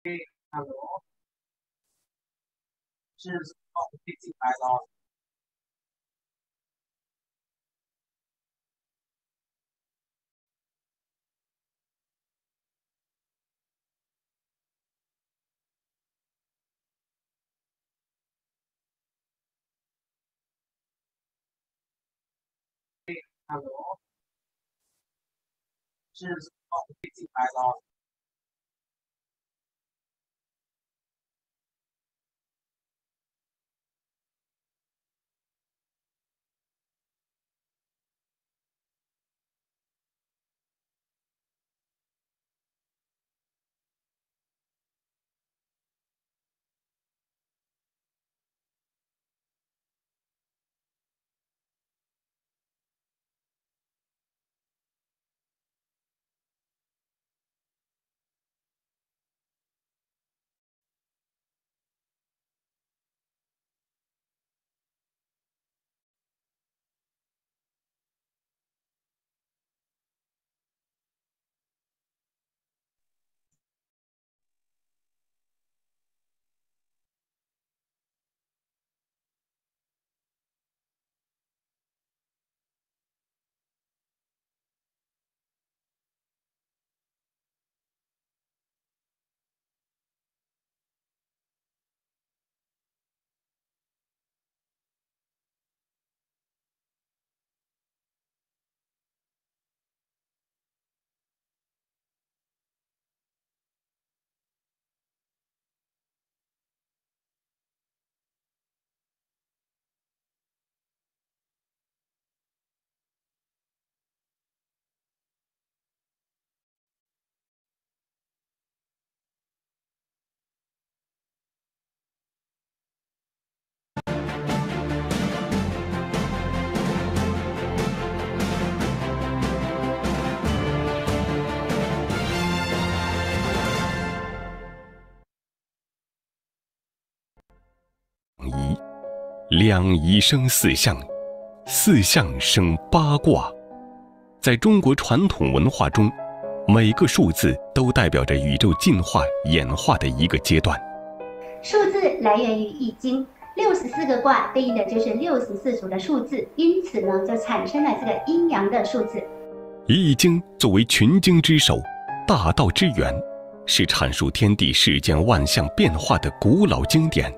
Hello，是从电竞来的。Hello，是从电竞来的。两仪生四象，四象生八卦。在中国传统文化中，每个数字都代表着宇宙进化演化的一个阶段。数字来源于《易经》，64个卦对应的就是64组的数字，因此呢，就产生了这个阴阳的数字。《易经》作为群经之首，大道之源，是阐述天地世间万象变化的古老经典。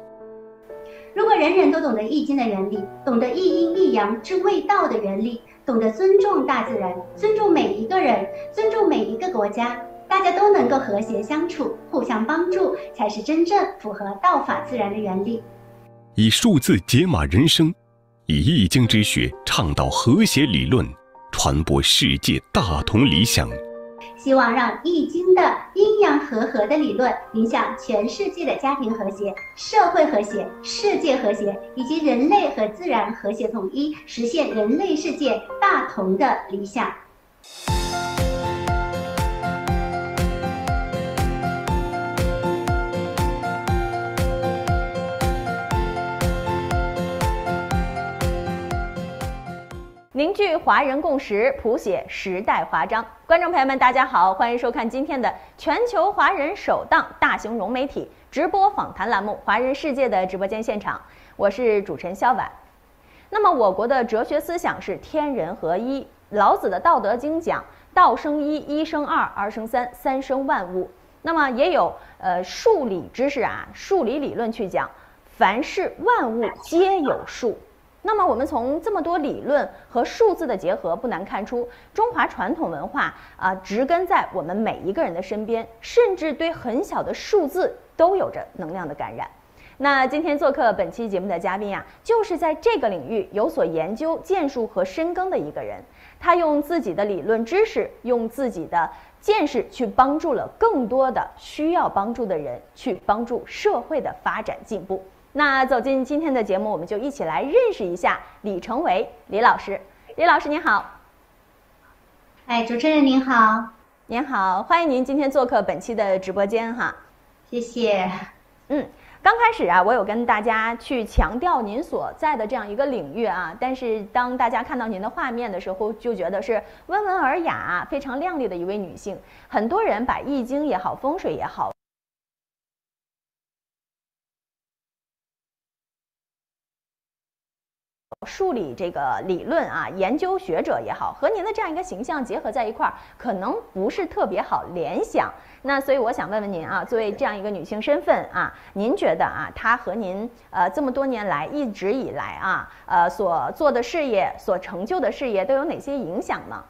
如果人人都懂得《易经》的原理，懂得一阴一阳之谓道的原理，懂得尊重大自然，尊重每一个人，尊重每一个国家，大家都能够和谐相处，互相帮助，才是真正符合道法自然的原理。以数字解码人生，以易经之学倡导和谐理论，传播世界大同理想。希望让《易经》的阴阳和合的理论影响全世界的家庭和谐、社会和谐、世界和谐，以及人类和自然和谐统一，实现人类世界大同的理想。凝聚华人共识，谱写时代华章。观众朋友们，大家好，欢迎收看今天的全球华人首档大型融媒体直播访谈栏目《华人世界》的直播间现场，我是主持人肖婉。那么，我国的哲学思想是天人合一。老子的《道德经》讲“道生一，一生二，二生三，三生万物”。那么也有数理知识数理理论去讲，凡事万物皆有数。那么我们从这么多理论和数字的结合，不难看出中华传统文化植根在我们每一个人的身边，甚至对很小的数字都有着能量的感染。那今天做客本期节目的嘉宾就是在这个领域有所研究、建树和深耕的一个人。他用自己的理论知识，用自己的见识去帮助了更多的需要帮助的人，去帮助社会的发展进步。那走进今天的节目，我们就一起来认识一下李成维李老师。李老师您好。主持人您好。您好，欢迎您今天做客本期的直播间哈。谢谢。刚开始我有跟大家去强调您所在的这样一个领域但是当大家看到您的画面的时候，就觉得是温文尔雅非常靓丽的一位女性。很多人把易经也好，风水也好，数理这个理论啊，研究学者也好，和您的这样一个形象结合在一块儿，可能不是特别好联想。那所以我想问问您啊，作为这样一个女性身份啊，您觉得啊，她和您这么多年来一直以来啊所做的事业、所成就的事业都有哪些影响呢？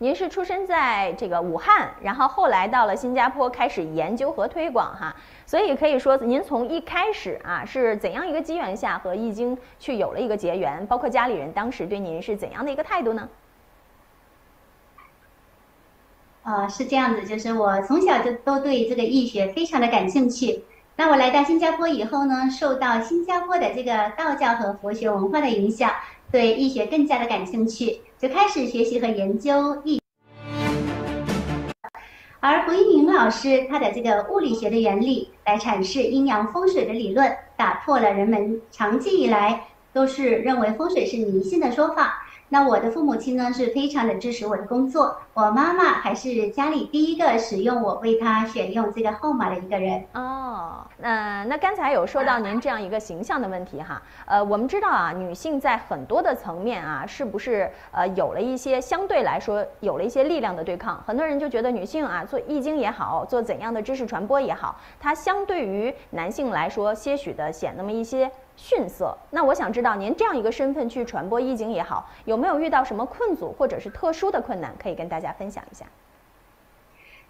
您是出生在这个武汉，然后后来到了新加坡开始研究和推广哈，所以可以说您从一开始啊是怎样一个机缘下和易经去有了一个结缘，包括家里人当时对您是怎样的一个态度呢？是这样子，就是我从小就都对这个易学非常的感兴趣。那我来到新加坡以后呢，受到新加坡的这个道教和佛学文化的影响，对易学更加的感兴趣，就开始学习和研究易。而胡一鸣老师他的这个物理学的原理来阐释阴阳风水的理论，打破了人们长期以来都是认为风水是迷信的说法。那我的父母亲呢是非常的支持我的工作，我妈妈还是家里第一个使用我为她选用这个号码的一个人。哦，那刚才有说到您这样一个形象的问题哈，我们知道啊，女性在很多的层面啊，是不是有了一些相对来说有了一些力量的对抗？很多人就觉得女性啊，做易经也好，做怎样的知识传播也好，它相对于男性来说，些许的显那么一些逊色。那我想知道您这样一个身份去传播易经也好，有没有遇到什么困阻或者是特殊的困难，可以跟大家分享一下？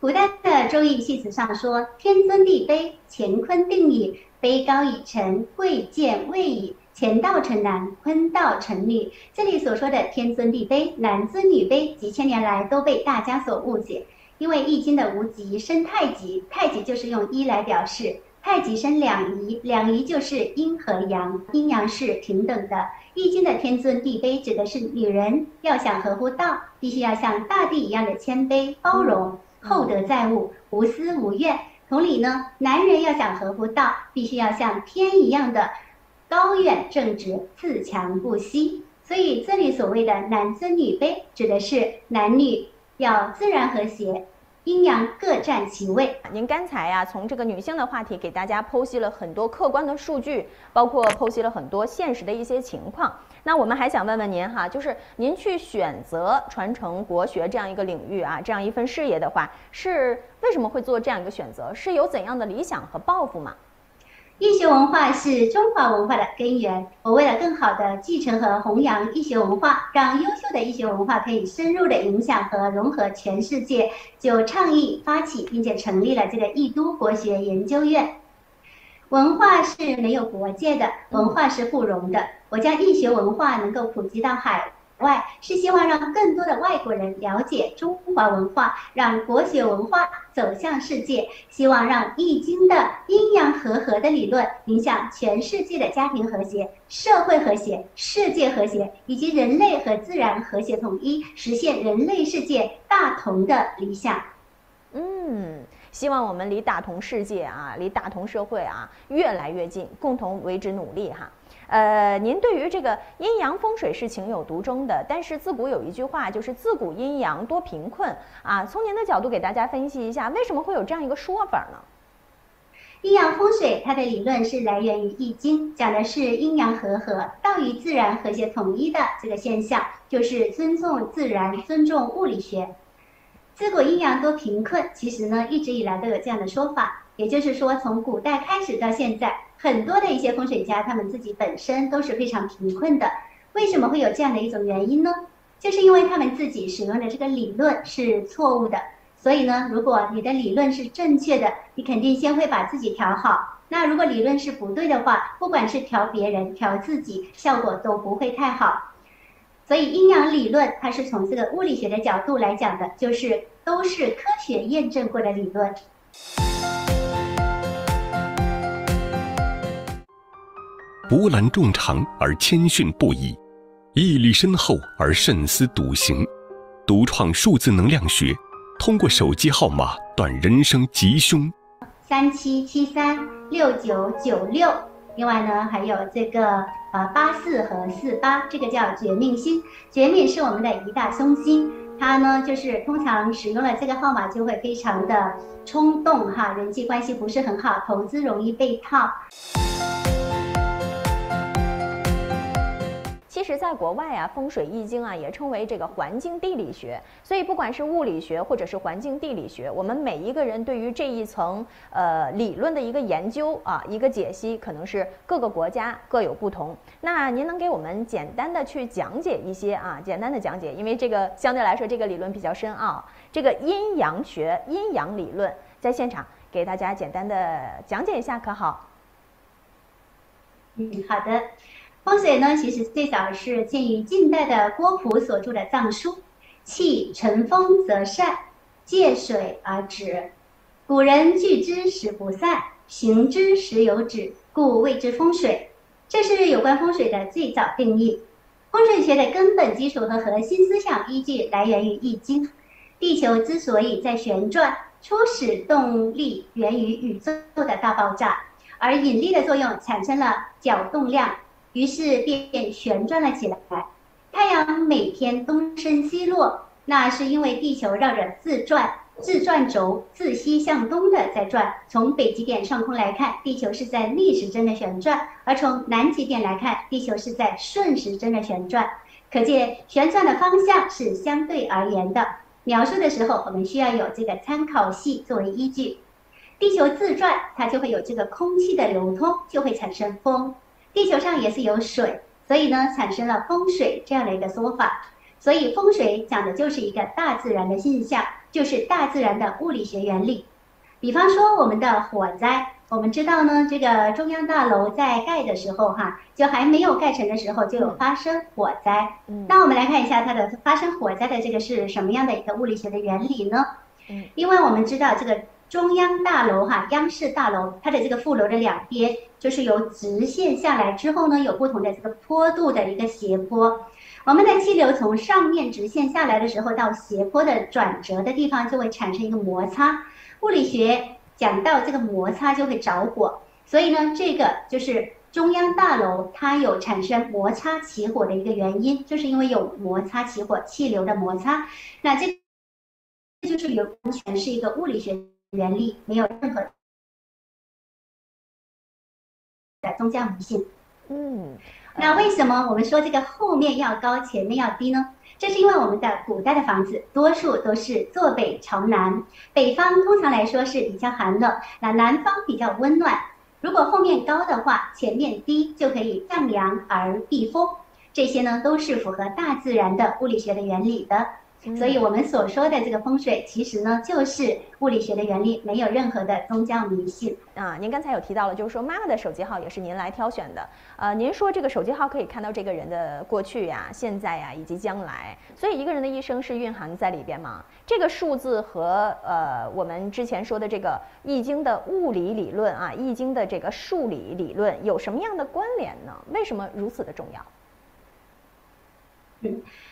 古代的周易系辞上说：“天尊地卑，乾坤定矣。卑高以成，贵贱位矣。乾道成男，坤道成女。”这里所说的天尊地卑、男尊女卑，几千年来都被大家所误解。因为易经的无极生太极，太极就是用一来表示。太极生两仪，两仪就是阴和阳，阴阳是平等的。易经的天尊地卑指的是女人要想合乎道，必须要像大地一样的谦卑包容，厚德载物，无私无怨。同理呢，男人要想合乎道，必须要像天一样的高远正直，自强不息。所以这里所谓的男尊女卑，指的是男女要自然和谐，阴阳各占其位。您刚才啊，从这个女性的话题给大家剖析了很多客观的数据，包括剖析了很多现实的一些情况。那我们还想问问您哈，就是您去选择传承国学这样一个领域啊，这样一份事业的话，是为什么会做这样一个选择？是有怎样的理想和抱负吗？易学文化是中华文化的根源。我为了更好的继承和弘扬易学文化，让优秀的易学文化可以深入的影响和融合全世界，就倡议发起并且成立了这个易都国学研究院。文化是没有国界的，文化是互融的。我将易学文化能够普及到海外，是希望让更多的外国人了解中华文化，让国学文化走向世界，希望让易经的阴阳和合的理论影响全世界的家庭和谐、社会和谐、世界和谐，以及人类和自然和谐统一，实现人类世界大同的理想。希望我们离大同世界啊，离大同社会啊越来越近，共同为之努力哈。您对于这个阴阳风水是情有独钟的，但是自古有一句话，就是自古阴阳多贫困啊。从您的角度给大家分析一下，为什么会有这样一个说法呢？阴阳风水它的理论是来源于易经，讲的是阴阳和合、道与自然和谐统一的这个现象，就是尊重自然、尊重物理学。自古阴阳多贫困，其实呢一直以来都有这样的说法，也就是说从古代开始到现在，很多的一些风水家他们自己本身都是非常贫困的。为什么会有这样的一种原因呢？就是因为他们自己使用的这个理论是错误的。所以呢，如果你的理论是正确的，你肯定先会把自己调好。那如果理论是不对的话，不管是调别人、调自己，效果都不会太好。所以阴阳理论它是从这个物理学的角度来讲的，就是都是科学验证过的理论。博览众长而谦逊不已，毅力深厚而慎思笃行，独创数字能量学，通过手机号码断人生吉凶。37736996，另外呢还有这个84和48，这个叫绝命星。绝命是我们的一大凶星，它呢就是通常使用了这个号码就会非常的冲动哈，人际关系不是很好，投资容易被套。其实，在国外啊，风水易经啊也称为这个环境地理学。所以，不管是物理学或者是环境地理学，我们每一个人对于这一层理论的一个研究啊，一个解析，可能是各个国家各有不同。那您能给我们简单的去讲解一些啊？简单的讲解，因为这个相对来说这个理论比较深奥。这个阴阳学、阴阳理论，在现场给大家简单的讲解一下，可好？好的。风水呢，其实最早是见于晋代的郭璞所著的《藏书》，气乘风则散，借水而止。古人聚之时不散，行之时有止，故谓之风水。这是有关风水的最早定义。风水学的根本基础和核心思想依据来源于《易经》。地球之所以在旋转，初始动力源于宇宙的大爆炸，而引力的作用产生了角动量。于是便旋转了起来。太阳每天东升西落，那是因为地球绕着自转轴自西向东的在转。从北极点上空来看，地球是在逆时针的旋转；而从南极点来看，地球是在顺时针的旋转。可见旋转的方向是相对而言的。描述的时候，我们需要有这个参考系作为依据。地球自转，它就会有这个空气的流通，就会产生风。地球上也是有水，所以呢产生了风水这样的一个说法。所以风水讲的就是一个大自然的现象，就是大自然的物理学原理。比方说我们的火灾，我们知道呢，这个中央大楼在盖的时候就还没有盖成的时候就有发生火灾。那我们来看一下它的发生火灾的这个是什么样的一个物理学的原理呢？因为我们知道这个中央大楼央视大楼，它的这个副楼的两边就是由直线下来之后呢，有不同的这个坡度的一个斜坡。我们的气流从上面直线下来的时候，到斜坡的转折的地方就会产生一个摩擦。物理学讲到这个摩擦就会着火，所以呢，这个就是中央大楼它有产生摩擦起火的一个原因，就是因为有摩擦起火，气流的摩擦。那这就是完全是一个物理学原理，没有任何的宗教迷信。那为什么我们说这个后面要高，前面要低呢？这是因为我们的古代的房子多数都是坐北朝南，北方通常来说是比较寒冷，那南方比较温暖。如果后面高的话，前面低就可以降阳而避风。这些呢都是符合大自然的物理学的原理的。所以我们所说的这个风水，其实呢就是物理学的原理，没有任何的宗教迷信啊。您刚才有提到了，就是说妈妈的手机号也是您来挑选的。您说这个手机号可以看到这个人的过去呀、现在呀以及将来，所以一个人的一生是蕴含在里边吗？这个数字和我们之前说的这个易经的物理理论啊，易经的这个数理理论有什么样的关联呢？为什么如此的重要？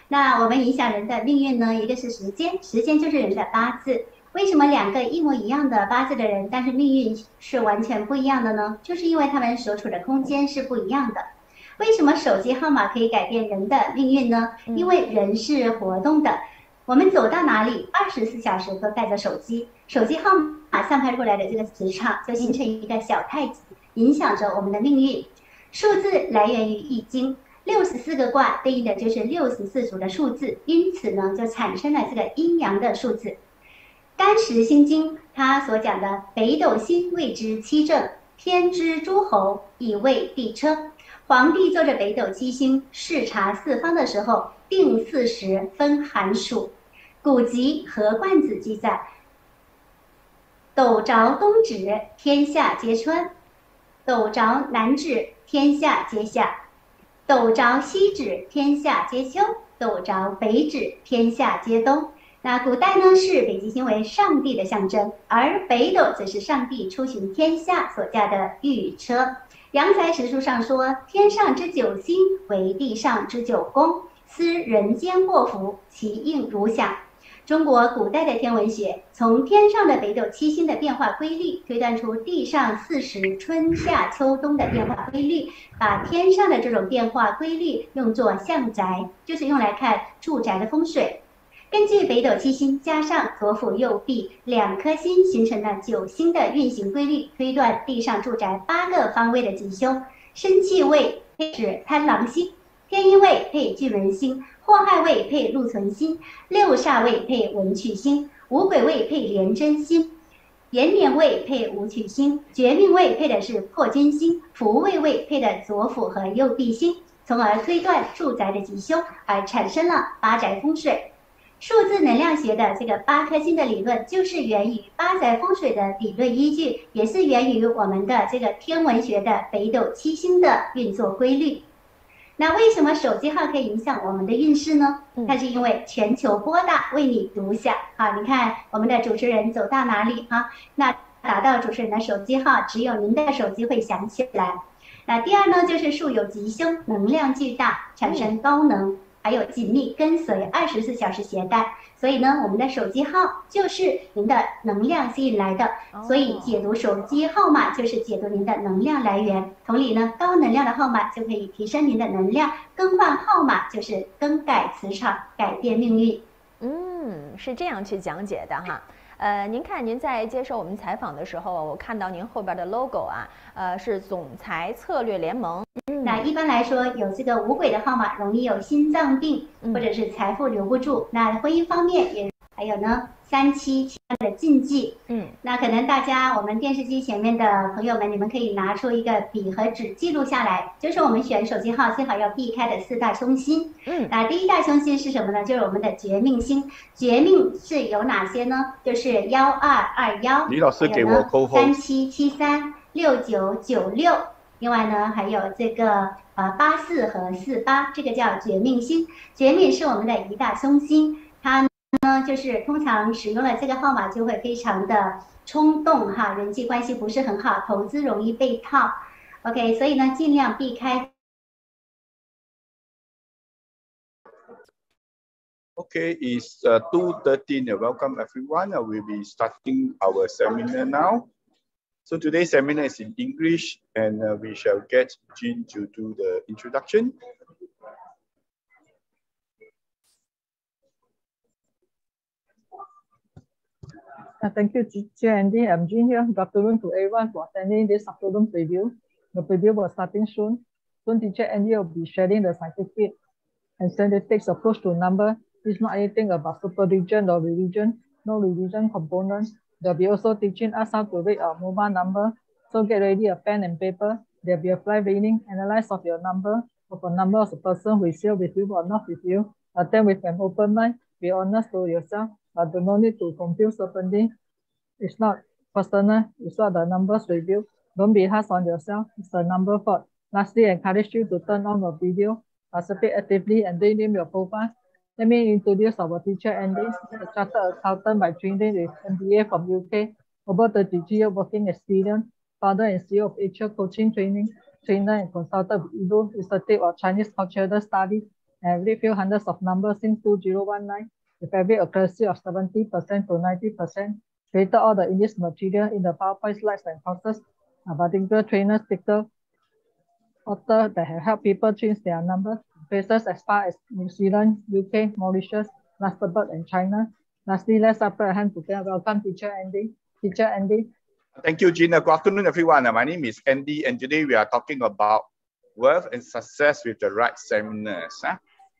那我们影响人的命运呢，一个是时间，时间就是人的八字。为什么两个一模一样的八字的人，但是命运是完全不一样的呢？就是因为他们所处的空间是不一样的。为什么手机号码可以改变人的命运呢？因为人是活动的，我们走到哪里，24小时都带着手机，手机号码散发出来的这个磁场就形成一个小太极，影响着我们的命运。数字来源于易经。64个卦对应的就是64组的数字，因此呢，就产生了这个阴阳的数字。干石心经它所讲的北斗星谓之七正，天之诸侯以为地车。皇帝坐着北斗七星视察四方的时候，定4时分寒暑。古籍和冠子记载，斗着东指，天下皆春；斗着南指，天下皆夏。斗着西指，天下皆秋；斗着北指，天下皆冬。那古代呢，视北极星为上帝的象征，而北斗则是上帝出行天下所驾的御车。良才实书上说：“天上之九星为地上之九宫，思人间祸福，其应如下。”中国古代的天文学从天上的北斗七星的变化规律，推断出地上40春夏秋冬的变化规律，把天上的这种变化规律用作象宅，就是用来看住宅的风水。根据北斗七星加上左辅右弼2颗星形成的9星的运行规律，推断地上住宅8个方位的吉凶。生气位配是贪狼星，天阴位配巨门星，祸害位配禄存星，六煞位配文曲星，五鬼位配廉贞星，延年位配武曲星，绝命位配的是破军星，福位位配的左辅和右弼星，从而推断住宅的吉凶，而产生了八宅风水。数字能量学的这个8颗星的理论，就是源于八宅风水的理论依据，也是源于我们的这个天文学的北斗七星的运作规律。那为什么手机号可以影响我们的运势呢？那是因为全球拨打为你独享啊！你看我们的主持人走到哪里啊？那打到主持人的手机号，只有您的手机会响起来。那第二呢，就是树有吉凶，能量巨大，产生高能。还有紧密跟随24小时携带，所以呢，我们的手机号就是您的能量吸引来的，所以解读手机号码就是解读您的能量来源。同理呢，高能量的号码就可以提升您的能量，更换号码就是更改磁场，改变命运。是这样去讲解的哈。您看您在接受我们采访的时候，我看到您后边的 logo 啊，是总裁策略联盟。那一般来说，有这个五鬼的号码容易有心脏病，或者是财富留不住。那婚姻方面也还有呢，3妻的禁忌。那可能大家我们电视机前面的朋友们，你们可以拿出一个笔和纸记录下来，就是我们选手机号最好要避开的4大凶星。那第一大凶星是什么呢？就是我们的绝命星。绝命是有哪些呢？就是1221，李老师给我扣后3773、6996。另外呢，还有这个84和48，这个叫绝命星。绝命是我们的一大凶星，它呢就是通常使用了这个号码就会非常的冲动哈，人际关系不是很好，投资容易被套。OK， 所以呢尽量避开。Okay, it's 2:13. Welcome everyone. We'll be starting our seminar now. So today's seminar is in English, and we shall get Jean to do the introduction. Thank you, Teacher Andy. I'm Jean here. Good afternoon to everyone for attending this afternoon preview. The preview will starting soon. Soon, Teacher Andy will be sharing the scientific and statistics approach to number. It's not anything about super region or religion, no religion components. They'll be also teaching us how to read our mobile number. So get ready a pen and paper. There'll be a fly reading, analyze of your number, of a number of the person who is here with you or not with you. Attend with an open mind. Be honest to yourself, but do not need to confuse openly. It's not personal. It's not the numbers review. Don't be harsh on yourself. It's a number fault. Lastly, encourage you to turn on the video, participate actively, and rename your profile. Let me introduce our teacher, Andy, a chartered accountant by training with MBA from UK, over 33 years working experience, founder and CEO of Asia Coaching Training, trainer and consultant with Ido Institute of Chinese Cultural Studies, and read few hundreds of numbers since 2019, with average accuracy of 70% to 90%. Created all the English material in the PowerPoint slides and courses, a particular trainer, speaker, author that have helped people change their numbers, places as far as New Zealand, UK, Mauritius, Luxembourg, and China. Lastly, let's put a hand together. Welcome, Teacher Andy. Teacher Andy. Thank you, Gina. Good afternoon, everyone. My name is Andy, and today we are talking about wealth and success with the right seminars.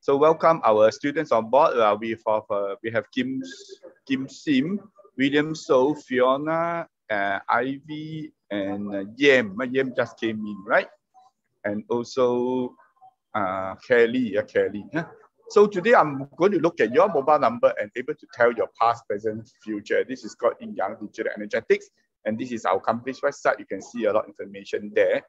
So welcome our students on board. We have Kim Sim, William So, Fiona, Ivy, and Yem. Yem just came in, right? And also Kelly. So today I'm going to look at your mobile number and able to tell your past, present, future. This is called Yin Yang Digital Energetics. And this is our company's website. You can see a lot of information there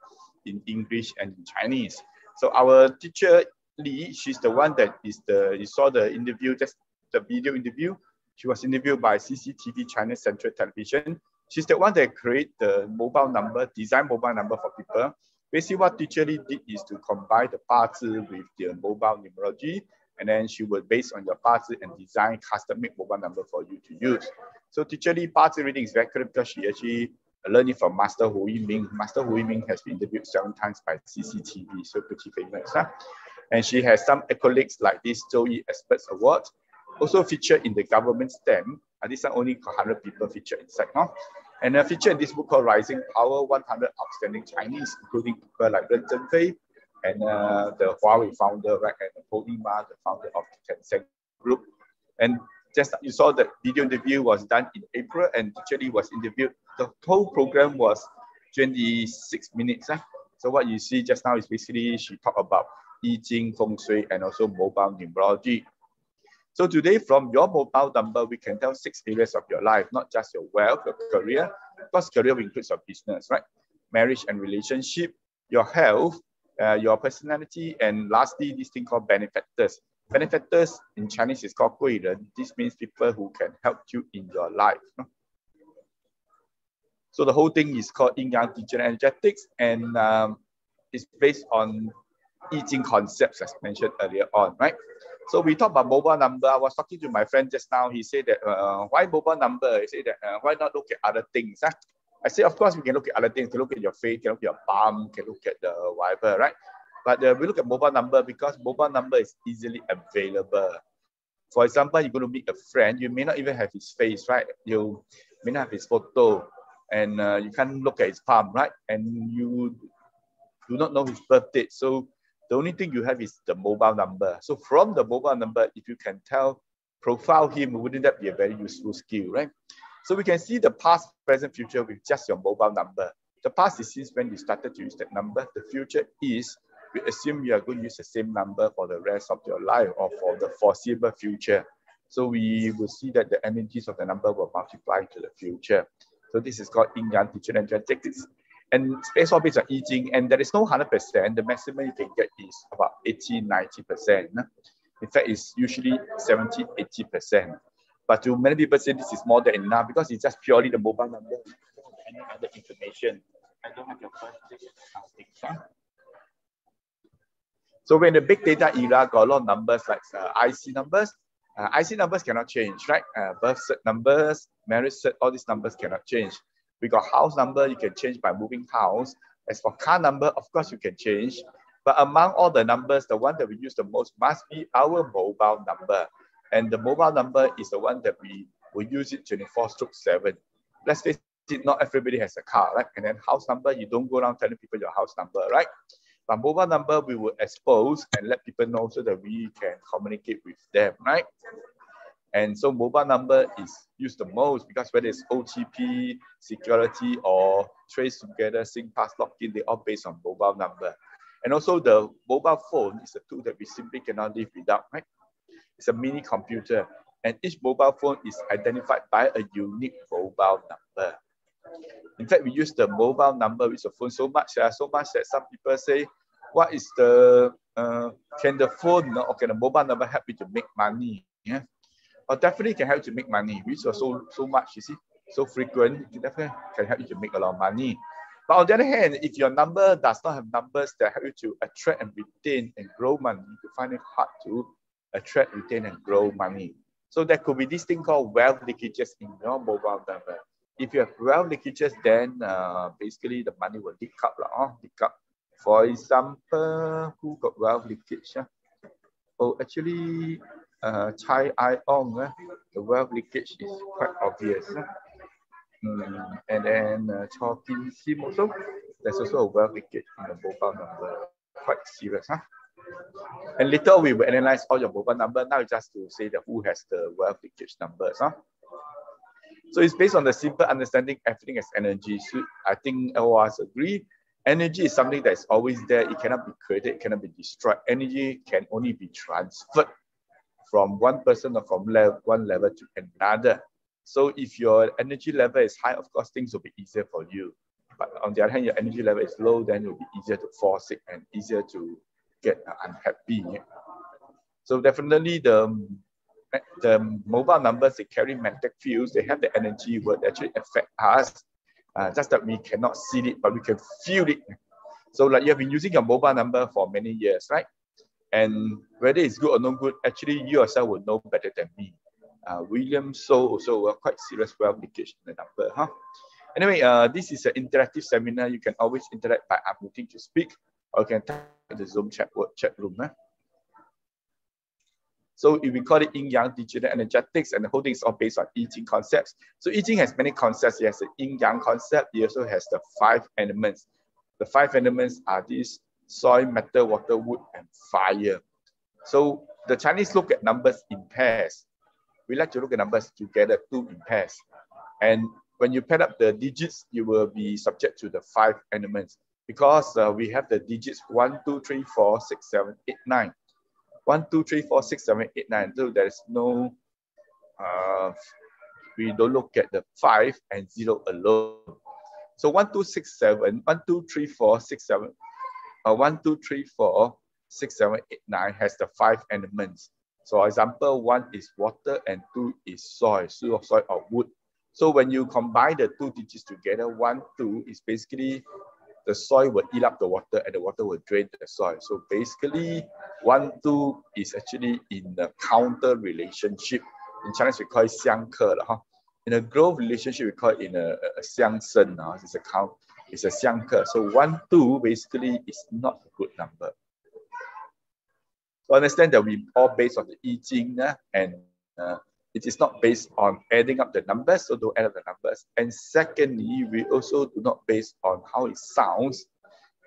in English and in Chinese. So our teacher, Lee, she's the one that is you saw the interview, just the video interview. She was interviewed by CCTV China Central Television. She's the one that created the mobile number, design mobile number for people. Basically, what Teacher Lee did is to combine the 八字 with the mobile numerology, and then she would, based on your 八字, and design custom-made mobile number for you to use. So Teacher Lee 八字 reading is very good because she actually learned it from Master Hu Yiming. Master Hu Yiming has been interviewed 7 times by CCTV, so pretty famous. Huh? And she has some accolades like this Zhou Yi Experts Award, also featured in the government stamp. These are only 100 people featured inside. Huh? And featured in this book called Rising Power, 100 Outstanding Chinese, including people like Ren Zhenfei and the Huawei founder, right, and Ho Ma, the founder of the Tencent Group. And just you saw that video interview was done in April, and Teacher Lee was interviewed. The whole program was 26 minutes. So what you see just now is basically she talked about I Ching, Feng Shui, and also mobile numerology. So today, from your mobile number, we can tell 6 areas of your life, not just your wealth, your career, because career includes your business, right? Marriage and relationship, your health, your personality, and lastly, this thing called benefactors. Benefactors in Chinese is called 贵人. This means people who can help you in your life. So the whole thing is called Yin Yang Digital Energetics, and it's based on I Ching concepts as mentioned earlier on, right? So we talk about mobile number. I was talking to my friend just now. He said that, why mobile number? He said that, why not look at other things? Huh? I say, of course, we can look at other things. Can look at your face, can look at your palm, can look at the whatever, right? But we look at mobile number because mobile number is easily available. For example, you're going to meet a friend. You may not even have his face, right? You may not have his photo, and you can't look at his palm, right? And you do not know his birth date. So the only thing you have is the mobile number. So from the mobile number, if you can profile him, wouldn't that be a very useful skill, right? So we can see the past, present, future with just your mobile number. The past is since when you started to use that number. The future is, we assume you are going to use the same number for the rest of your life or for the foreseeable future. So we will see that the energies of the number will multiply to the future. So this is called Yin Yang Digital Energetics. And it's all based on I Ching, and there is no 100%. The maximum you can get is about 80–90%. In fact, it's usually 70–80%. But to many people say this is more than enough because it's just purely the mobile number. Any other information. I don't have your birthday. So when the big data era got a lot of numbers like IC numbers, IC numbers cannot change, right? Birth cert numbers, marriage cert, all these numbers cannot change. We got house number, you can change by moving house. As for car number, of course you can change. But among all the numbers, the one that we use the most must be our mobile number. And the mobile number is the one that we will use it 24/7. Let's face it, not everybody has a car, right? And then house number, you don't go around telling people your house number, right? But mobile number, we will expose and let people know so that we can communicate with them, right? And so mobile number is used the most because whether it's OTP, security, or trace together, SingPass, login, they all based on mobile number. And also the mobile phone is a tool that we simply cannot live without, right? It's a mini computer, and each mobile phone is identified by a unique mobile number. In fact, we use the mobile number with the phone so much that some people say, what is the, can the phone or can the mobile number help you to make money? Yeah? Or definitely can help you to make money. Which are so much, you see, so frequent, it definitely can help you to make a lot of money. But on the other hand, if your number does not have numbers that help you to attract and retain and grow money, you find it hard to attract, retain, and grow money. So there could be this thing called wealth leakages in your mobile number. If you have wealth leakages, then basically the money will leak up. Leak up. For example, who got wealth leakage? Oh, actually, Chai Ai-ong, the wealth leakage is quite obvious. And then Cho Kim Sim also, there's also a wealth leakage in the mobile number. Quite serious, huh? And later we will analyze all your mobile number. Now just to say that who has the wealth leakage numbers, huh? So it's based on the simple understanding everything as energy. So I think all of us agree. Energy is something that is always there. It cannot be created, it cannot be destroyed. Energy can only be transferred from one person or from one level to another. So if your energy level is high, of course, things will be easier for you. But on the other hand, your energy level is low, then it will be easier to fall sick and easier to get unhappy. So definitely the mobile numbers, they carry magnetic fields, they have the energy will actually affect us. Just that we cannot see it, but we can feel it. So like you have been using your mobile number for many years, right? And whether it's good or not good, actually you yourself will know better than me. William So also quite serious well-educated in the number, huh? Anyway, this is an interactive seminar. You can always interact by unmuting to speak, or you can type in the Zoom chat room. Huh? So we call it yin-yang digital energetics, and the whole thing is all based on I Ching concepts. So I Ching has many concepts. It has the yin-yang concept. It also has the 5 elements. The 5 elements are these: soil, metal, water, wood, and fire. So the Chinese look at numbers in pairs. We like to look at numbers together, 2 in pairs. And when you pair up the digits, you will be subject to the 5 elements, because we have the digits 1, 2, 3, 4, 6, 7, 8, 9. 1, 2, 3, 4, 6, 7, 8, 9. So there is no, we don't look at the 5 and 0 alone. So 1, 2, 6, 7, 1, 2, 3, 4, 6, 7, 1, 2, 3, 4, 6, 7, 8, 9 has the 5 elements. So for example, 1 is water and 2 is soil, soil or wood. So when you combine the 2 digits together, 1, 2 is basically the soil will eat up the water and the water will drain the soil. So basically 1, 2 is actually in the counter relationship. In Chinese we call it 相克. In a growth relationship we call it in a 相生. It's a 相克. So 1, 2 basically is not a good number. So understand that we all based on the I Ching, and it is not based on adding up the numbers, so don't add up the numbers. And secondly, we also do not base on how it sounds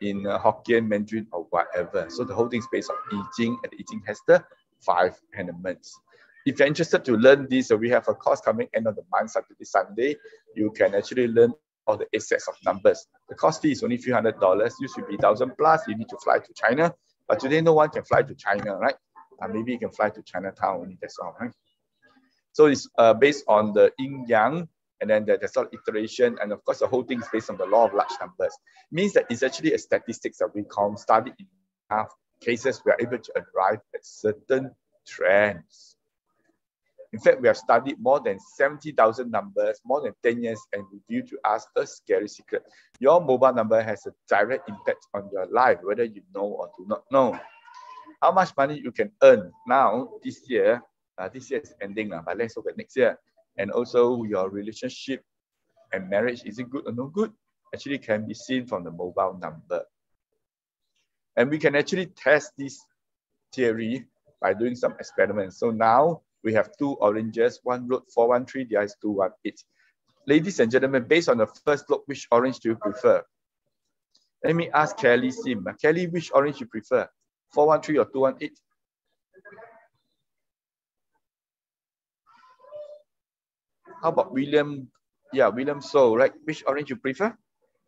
in Hokkien, Mandarin, or whatever. So the whole thing is based on I Ching, and the I Ching has the 5 elements. If you're interested to learn this, we have a course coming end of the month, Saturday, Sunday. You can actually learn all the 8 sets of numbers. The cost fee is only $300. Used to be 1,000 plus. You need to fly to China, but today no one can fly to China, right? Maybe you can fly to Chinatown only. That's all, right? So it's based on the yin-yang, and then there's a lot of iteration, and of course the whole thing is based on the law of large numbers. Means that it's actually a statistics that we can study in enough cases we are able to arrive at certain trends. In fact, we have studied more than 70,000 numbers, more than 10 years, and revealed to us a scary secret. Your mobile number has a direct impact on your life, whether you know or do not know. How much money you can earn now this year is ending, but let's look at next year. And also your relationship and marriage, is it good or no good? Actually can be seen from the mobile number. And we can actually test this theory by doing some experiments. So now we have 2 oranges, one wrote 413, the other is 218. Ladies and gentlemen, based on the first look, which orange do you prefer? Let me ask Kelly Sim. Kelly, which orange you prefer? 413 or 218? How about William? Yeah, William So, right? Which orange you prefer?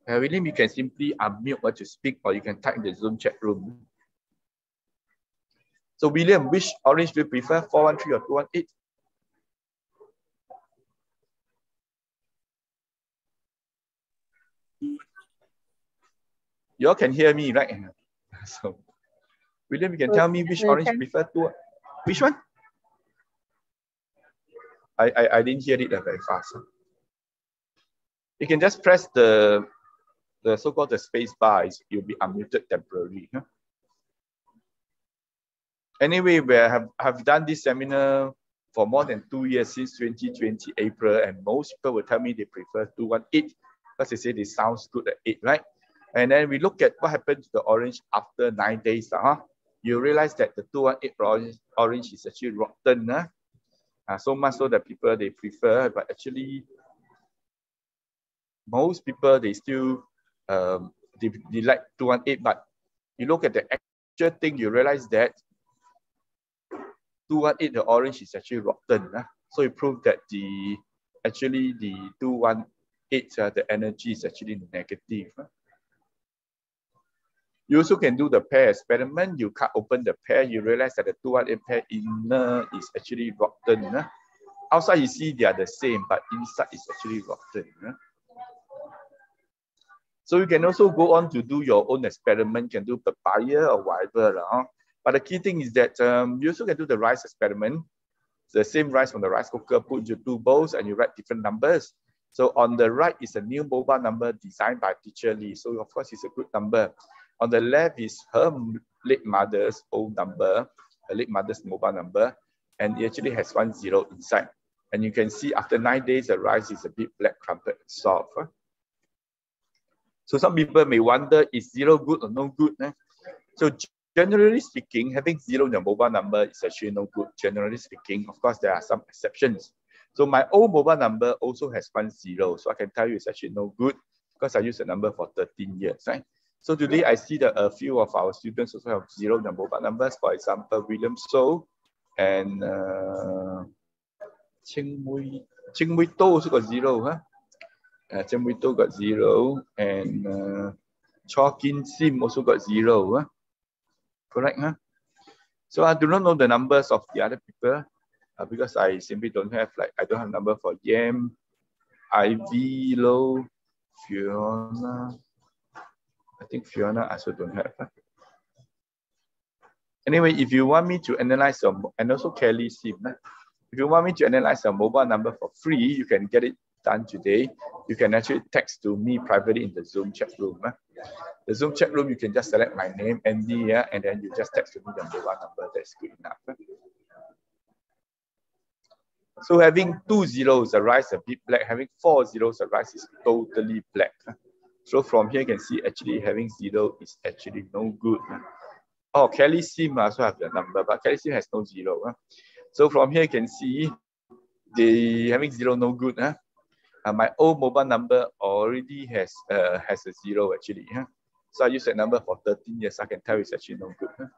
William, you can simply unmute what you speak, or you can type in the Zoom chat room. So William, which orange do you prefer? 413 or 218? You all can hear me, right? So William, you can tell me which orange you prefer to. Which one? I didn't hear it very fast. You can just press the so-called the space bar. You'll be unmuted temporarily. Huh? Anyway, we have done this seminar for more than 2 years, since 2020 April, and most people will tell me they prefer 218 because they say it sounds good at 8, right? And then we look at what happened to the orange after 9 days. You realize that the 218 orange is actually rotten. So much so that people, they prefer, but actually most people, they still they like 218, but you look at the actual thing, you realize that 218, the orange is actually rotten. So it proved that the 218, the energy is actually negative. You also can do the pair experiment. You cut open the pair, you realize that the 218 pair inner is actually rotten. Outside you see they are the same, but inside is actually rotten. So you can also go on to do your own experiment. You can do papaya or whatever. But the key thing is that you also can do the rice experiment. The same rice from the rice cooker, put into 2 bowls, and you write different numbers. So on the right is a new mobile number designed by Teacher Lee. So of course it's a good number. On the left is her late mother's old number, her late mother's mobile number, and it actually has 10 inside. And you can see after 9 days, the rice is a bit black, crumpled, and soft. So some people may wonder, is 0 good or no good? So generally speaking, having 0 in your mobile number is actually no good. Generally speaking, of course, there are some exceptions. So my old mobile number also has 10, so I can tell you it's actually no good because I use the number for 13 years. Right? So today I see that a few of our students also have 0 in their mobile numbers. For example, William So and Ching Mui To also got 0. Ching Mui To got 0, and Cho Kin Sim also got 0. Correct? So I do not know the numbers of the other people because I simply don't have, like, I don't have number for Yam, Ivy, Lo, Fiona. I think Fiona also don't have. Anyway, if you want me to analyze your, and also Kelly Sim, if you want me to analyze your mobile number for free, you can get it done today. You can actually text to me privately in the Zoom chat room. The Zoom chat room, you can just select my name, Andy, and then you just text to me the mobile number. That's good enough. So having 2 zeros, the rice a bit black. Having 4 zeros, the rice is totally black. So from here, you can see actually having 0 is actually no good. Oh, Kelly Sim also have the number, but Kelly Sim has no 0. So from here, you can see the having 0 no good. My old mobile number already has a 0 actually. So I use that number for 13 years. I can tell it's actually no good.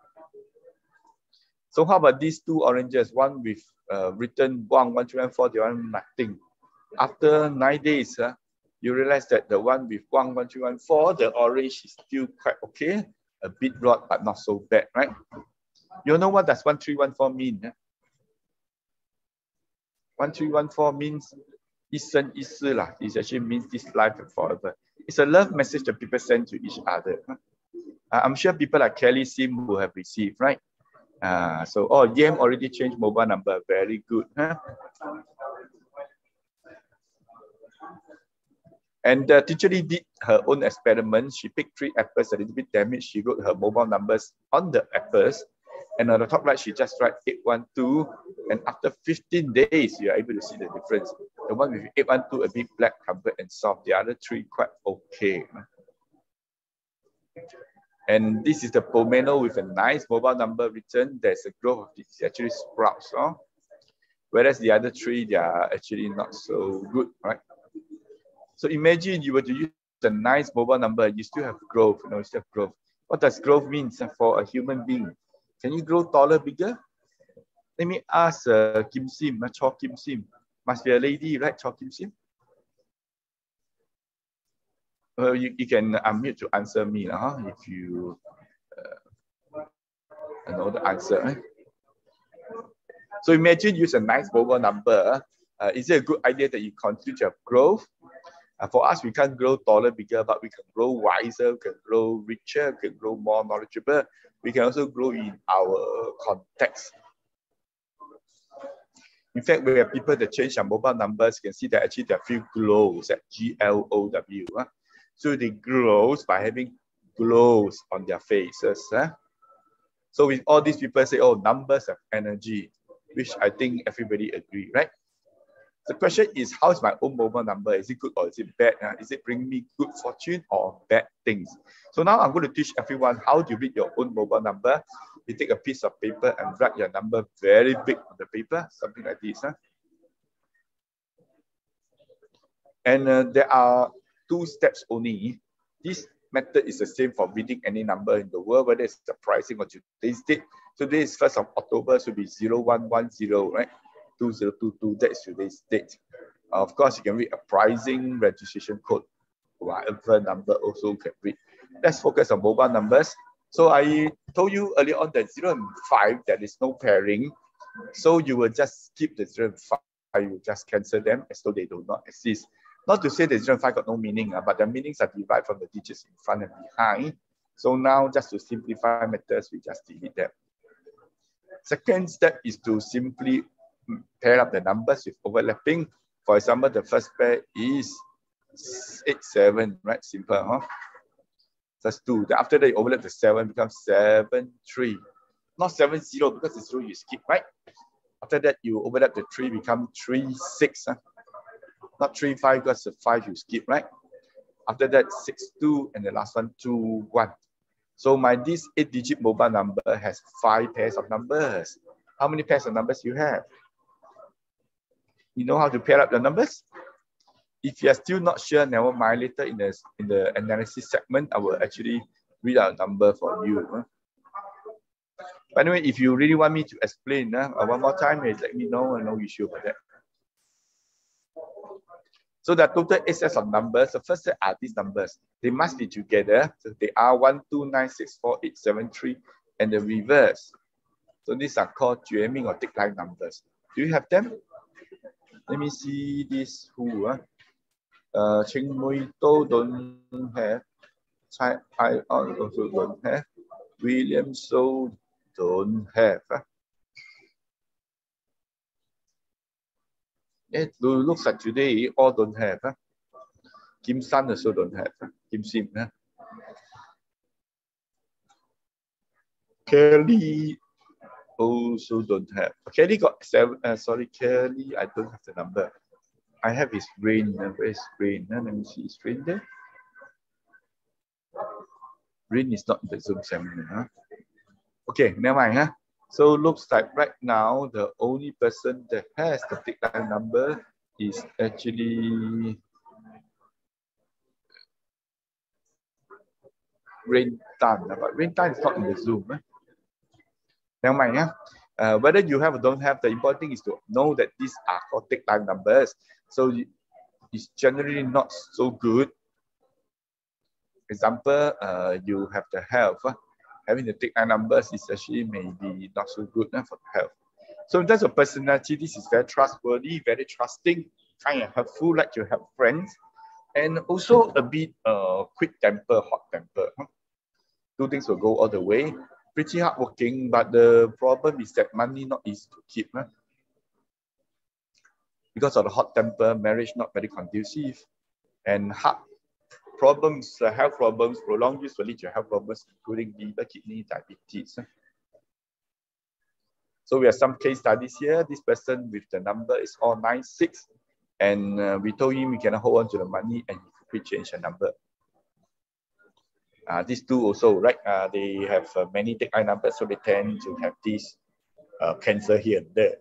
So how about these 2 oranges? One with written 1, 1, 3, 1, 4, the one nothing. After 9 days, you realize that the one with 1, 1, 3, 1, 4, the orange is still quite okay. A bit rot, but not so bad, right? You know what does 1314 mean? 1314 means 一生一世啦. It actually means this life and forever. It's a love message that people send to each other. I'm sure people like Kelly Sim will have received, right? So, Yam already changed mobile number. Very good. And the teacher did her own experiment. She picked 3 apples, a little bit damaged. She wrote her mobile numbers on the apples. And on the top right, she just write 812. And after 15 days, you are able to see the difference. The one with 812, a bit black, crumpled, and soft. The other 3 quite okay. And this is the pomelo with a nice mobile number written. There's a growth of it actually sprouts. Whereas the other 3, they are actually not so good, right? So imagine you were to use a nice mobile number, you still have growth, you still have growth. What does growth mean for a human being? Can you grow taller, bigger? Let me ask Kim Sim, Cho Kim Sim. Must be a lady, right, Cho Kim Sim? Well, you can unmute to answer me if you know the answer. Right? So imagine use a nice mobile number. Is it a good idea that you continue to have growth? For us, we can't grow taller, bigger, but we can grow wiser, we can grow richer, we can grow more knowledgeable. We can also grow in our context. In fact, we have people that change their mobile numbers. You can see that actually there are few glows, at G-L-O-W. So they grow by having glows on their faces. So with all these people say, numbers have energy, which I think everybody agree, right? The question is, how is my own mobile number? Is it good or is it bad? Is it bringing me good fortune or bad things? So now I'm going to teach everyone how to read your own mobile number. You take a piece of paper and write your number very big on the paper, something like this. And there are 2 steps only. This method is the same for reading any number in the world, whether it's the pricing or today's date. Today is 1st of October, so be 0110, right? 2022, that's today's date. Of course, you can read a pricing, registration code, whatever number also can read. Let's focus on mobile numbers. So I told you earlier on that 0 and 5, there is no pairing. So you will just skip the 0 and 5, you just cancel them as though they do not exist. Not to say that 0 and 5 got no meaning, but the meanings are derived from the digits in front and behind. So now, just to simplify matters, we just delete them. Second step is to simply pair up the numbers with overlapping. For example, the first pair is 8, 7, right? Simple, That's 2. Then after that, you overlap the 7, becomes 7, 3. Not 7, 0, because the 0 you skip, right? After that, you overlap the 3, become 3, 6. Huh? Not 3, 5, because the 5 you skip, right? After that, 6, 2, and the last one, 2, 1. So this 8-digit mobile number has 5 pairs of numbers. How many pairs of numbers you have? You know how to pair up the numbers? If you are still not sure, never mind. Later in the analysis segment, I will actually read out a number for you. Huh? But anyway, if you really want me to explain one more time, let me know. No issue about that. So the total 8 sets of numbers. The first set are these numbers. They must be together. So they are 1, 2, 9, 6, 4, 8, 7, 3, and the reverse. So these are called 绝命 or thick line numbers. Do you have them? Let me see this who. Ching Mui Do don't have. I also don't have. William So don't have. It looks like today all don't have. Kim San also don't have. Kim Sim. Kelly also don't have. Kelly got 7. Sorry, Kelly, I don't have the number. I have his brain. Where is brain? Let me see his brain there. Brain is not in the Zoom seminar. Okay, never mind. So looks like right now the only person that has the thick line number is actually Rain Tan. But Rain Tan is not in the Zoom. Never mind. Whether you have or don't have, the important thing is to know that these are called thick line numbers. So it's generally not so good. Example, you have the health. Having the thick line numbers is actually maybe not so good for the health. So in terms of personality, this is very trustworthy, very trusting, kind of helpful, like to help friends, and also a bit quick temper, hot temper. 2 things will go all the way. Pretty hardworking, but the problem is that money not easy to keep. Because of the hot temper, marriage not very conducive, and heart problems, health problems, prolonged use will lead to health problems, including liver, kidney, diabetes. So we have some case studies here. This person with the number is all 96, and we told him we cannot hold on to the money, and he quickly changed the number. These 2 also, right? They have many thick line numbers, so they tend to have this cancer here and there.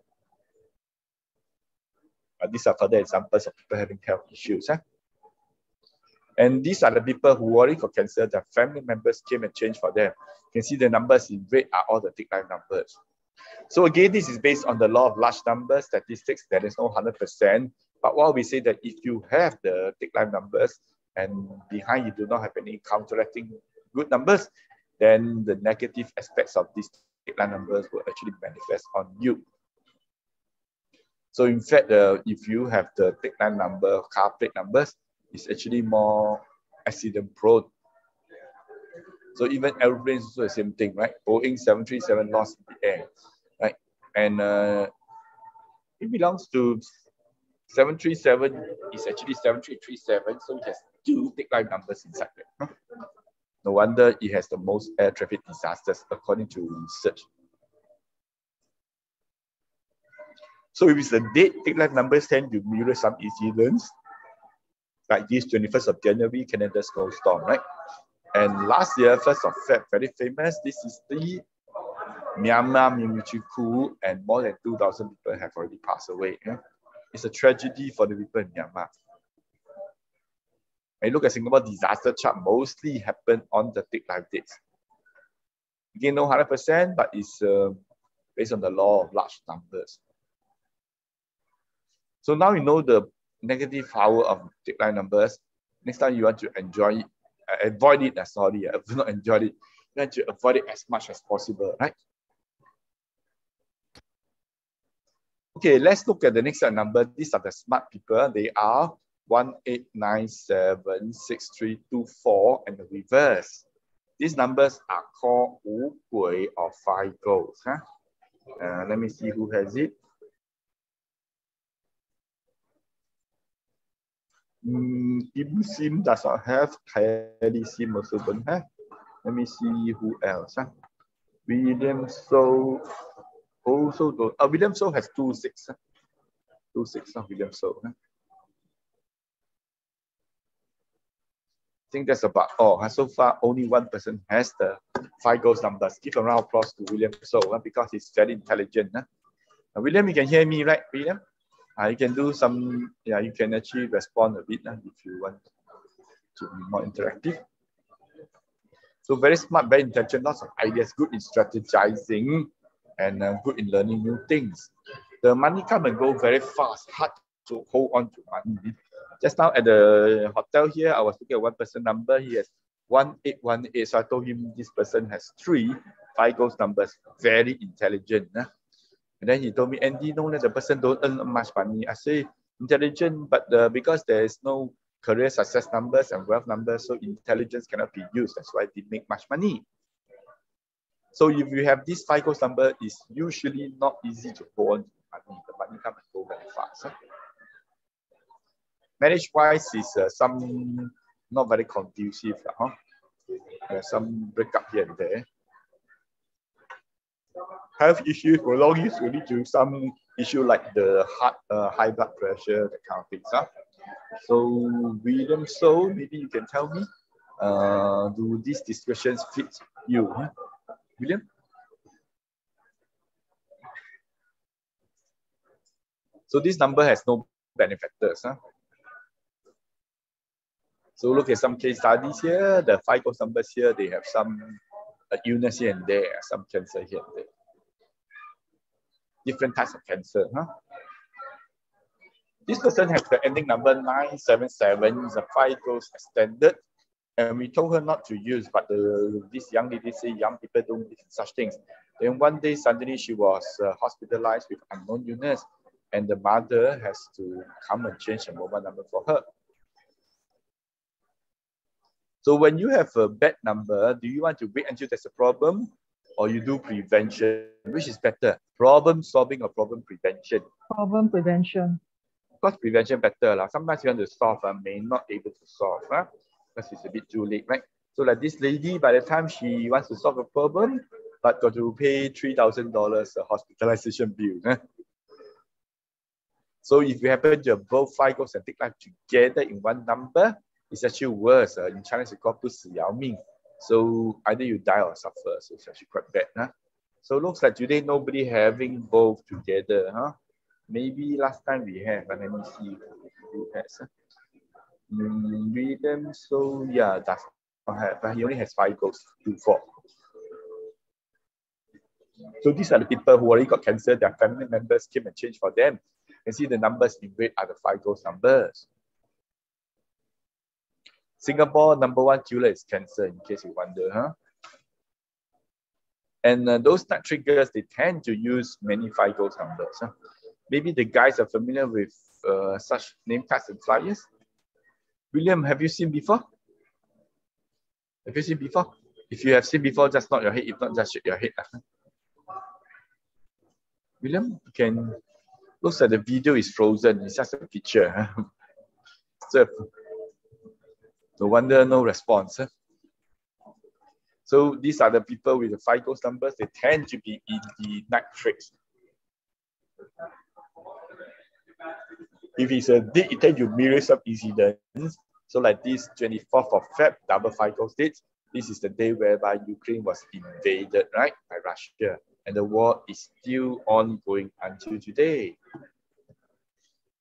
These are further examples of people having health issues. And these are the people who worry for cancer. Their family members came and changed for them. You can see the numbers in red are all the thick line numbers. So again, this is based on the law of large numbers statistics. There is no 100%. But while we say that if you have the thick line numbers and behind you do not have any counteracting good numbers, then the negative aspects of these thick line numbers will actually manifest on you. So in fact, if you have the thick line number, car plate numbers, it's actually more accident prone. So even airplanes also the same thing, right? Boeing 737 lost in the air, right? And it belongs to 737 is actually 7337, so it has 2 thick line numbers inside there. No wonder it has the most air traffic disasters according to research. So if it's a date, thick line numbers tend to mirror some incidents. Like this 21st of January, Canada's snowstorm, right? And last year, 1st of Feb, very famous. This is the Myanmar Mimichiku, and more than 2,000 people have already passed away. It's a tragedy for the people in Myanmar. When you look at Singapore disaster chart, mostly happened on the thick line dates. Again, no 100%, but it's based on the law of large numbers. So now you know the negative power of thick line numbers. Next time you want to enjoy it, avoid it, not enjoy it. You want to avoid it as much as possible, right? Okay, let's look at the next set of numbers. These are the smart people. They are 18976324 and the reverse. These numbers are called 五鬼 or 5 goals. Let me see who has it. Ibu Sim does not have. Kylie Sim also don't have. Let me see who else. William So also don't. William So has 2-6. 2-6 of William So. I think that's about all. So far, only one person has the FIGO's numbers. Give a round of applause to William So because he's very intelligent. William, you can hear me, right, William? You can do some, you can actually respond a bit if you want to be more interactive. So very smart, very intelligent, lots of ideas, good in strategizing and good in learning new things. The money come and go very fast, hard to hold on to money. Just now at the hotel here, I was looking at one person number. He has 1818. So I told him this person has 3 FIGO's numbers, very intelligent. And then he told me, Andy, no, the person don't earn much money. I say, intelligent, but because there is no career success numbers and wealth numbers, so intelligence cannot be used. That's why they make much money. So if you have this FIGO's number, it's usually not easy to hold on to money. The money come and go very fast. Marriage-wise is some not very conducive. There's some breakup here and there. Health issues, for long use, will lead to some issue like the heart, high blood pressure, that kind of things. So William, so maybe you can tell me, do these descriptions fit you, William? So this number has no benefactors. So look at some case studies here. The FIGO's numbers here, they have some illness here and there, some cancer here and there. Different types of cancer. This person has the ending number 977. The FIGO's extended. And we told her not to use, but this young lady say young people don't do such things. Then one day, suddenly she was hospitalized with unknown illness, and the mother has to come and change the mobile number for her. So when you have a bad number, do you want to wait until there's a problem, or you do prevention? Which is better, problem solving or problem prevention? Problem prevention. Of course, prevention better. Sometimes you want to solve, may not able to solve. Because it's a bit too late, right? So like this lady, by the time she wants to solve a problem, but got to pay $3,000 hospitalization bill. So if you happen to have both FIGO's and take life together in one number, it's actually worse. In Chinese, it's called 不死要命. So either you die or suffer. So it's actually quite bad. So it looks like today nobody having both together. Maybe last time we have, but let me see who has. William, so yeah, does not have, but he only has FIGO's 2-4. So these are the people who already got cancer, their family members came and changed for them. You can see the numbers in red are the FIGO's numbers. Singapore #1 killer is cancer, in case you wonder. And those night triggers, they tend to use many FIGO's numbers. Maybe the guys are familiar with such name cards and flyers. William, have you seen before? Have you seen before? If you have seen before, just nod your head. If not, just shake your head. William, you can. Looks like the video is frozen. It's just a picture. So, no wonder no response. So these are the people with the FIGO's numbers. They tend to be in the night trades. If it's a date, it tends to mirror some incidents. So like this 24th of Feb, double FIGO's date. This is the day whereby Ukraine was invaded, right, by Russia. And the war is still ongoing until today.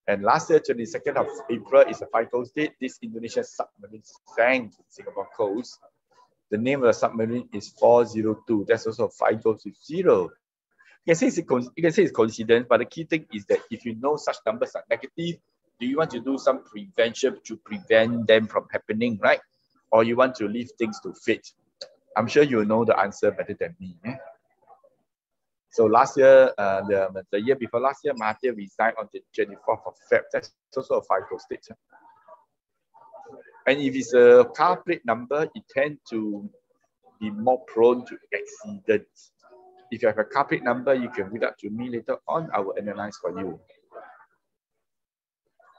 And last year, 22nd of April, is the FIGO's date. This Indonesian submarine sank in Singapore coast. The name of the submarine is 402. That's also FIGO's with 0. You can say it's coincidence, but the key thing is that if you know such numbers are negative, do you want to do some prevention to prevent them from happening, right? Or you want to leave things to fate? I'm sure you know the answer better than me. So last year, the year before last year, Mahathir resigned on the 24th of Feb. That's also a FIGO's date. And if it's a car plate number, it tends to be more prone to accidents. If you have a car plate number, you can read out to me later on. I will analyze for you.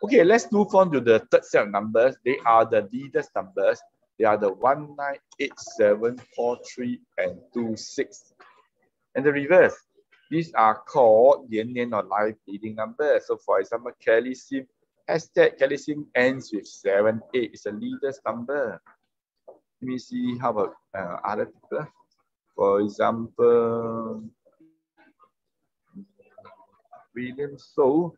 Okay, let's move on to the third set of numbers. They are the leaders numbers. They are the 1, 9, 8, 7, 4, 3, and 2, 6. And the reverse. These are called Yan Yan or life leading numbers. So for example, Kelly Sim, hashtag Kelly Sim ends with 7, 8. It's a leaders number. Let me see how about other people. For example, William So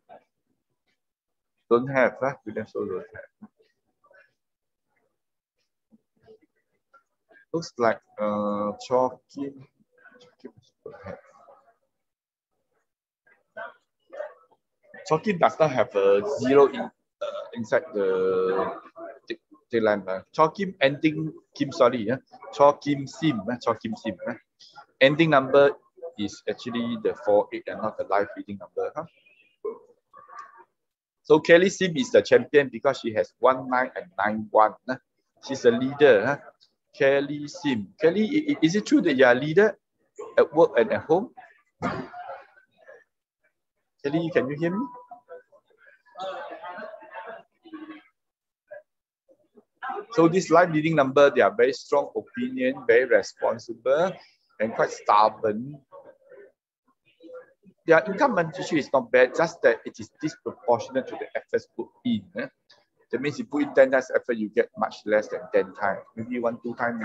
don't have. William So don't have. Looks like Cho Kim don't have. Cho Kim does not have a 0 inside the tail line. Cho Kim ending Kim, sorry. Cho Kim Sim. Cho Kim Sim. Ending number is actually the 4, 8 and not the live leading number. So Kelly Sim is the champion because she has 1, 9 and 9, 1. She's a leader. Kelly Sim. Kelly, is it true that you are a leader at work and at home? Kelly, can you hear me? So this live leading number, they are very strong opinion, very responsible, and quite stubborn. Their income monetary is not bad, just that it is disproportionate to the efforts put in. That means you put in 10 times effort, you get much less than 10 times, maybe 1, 2 times.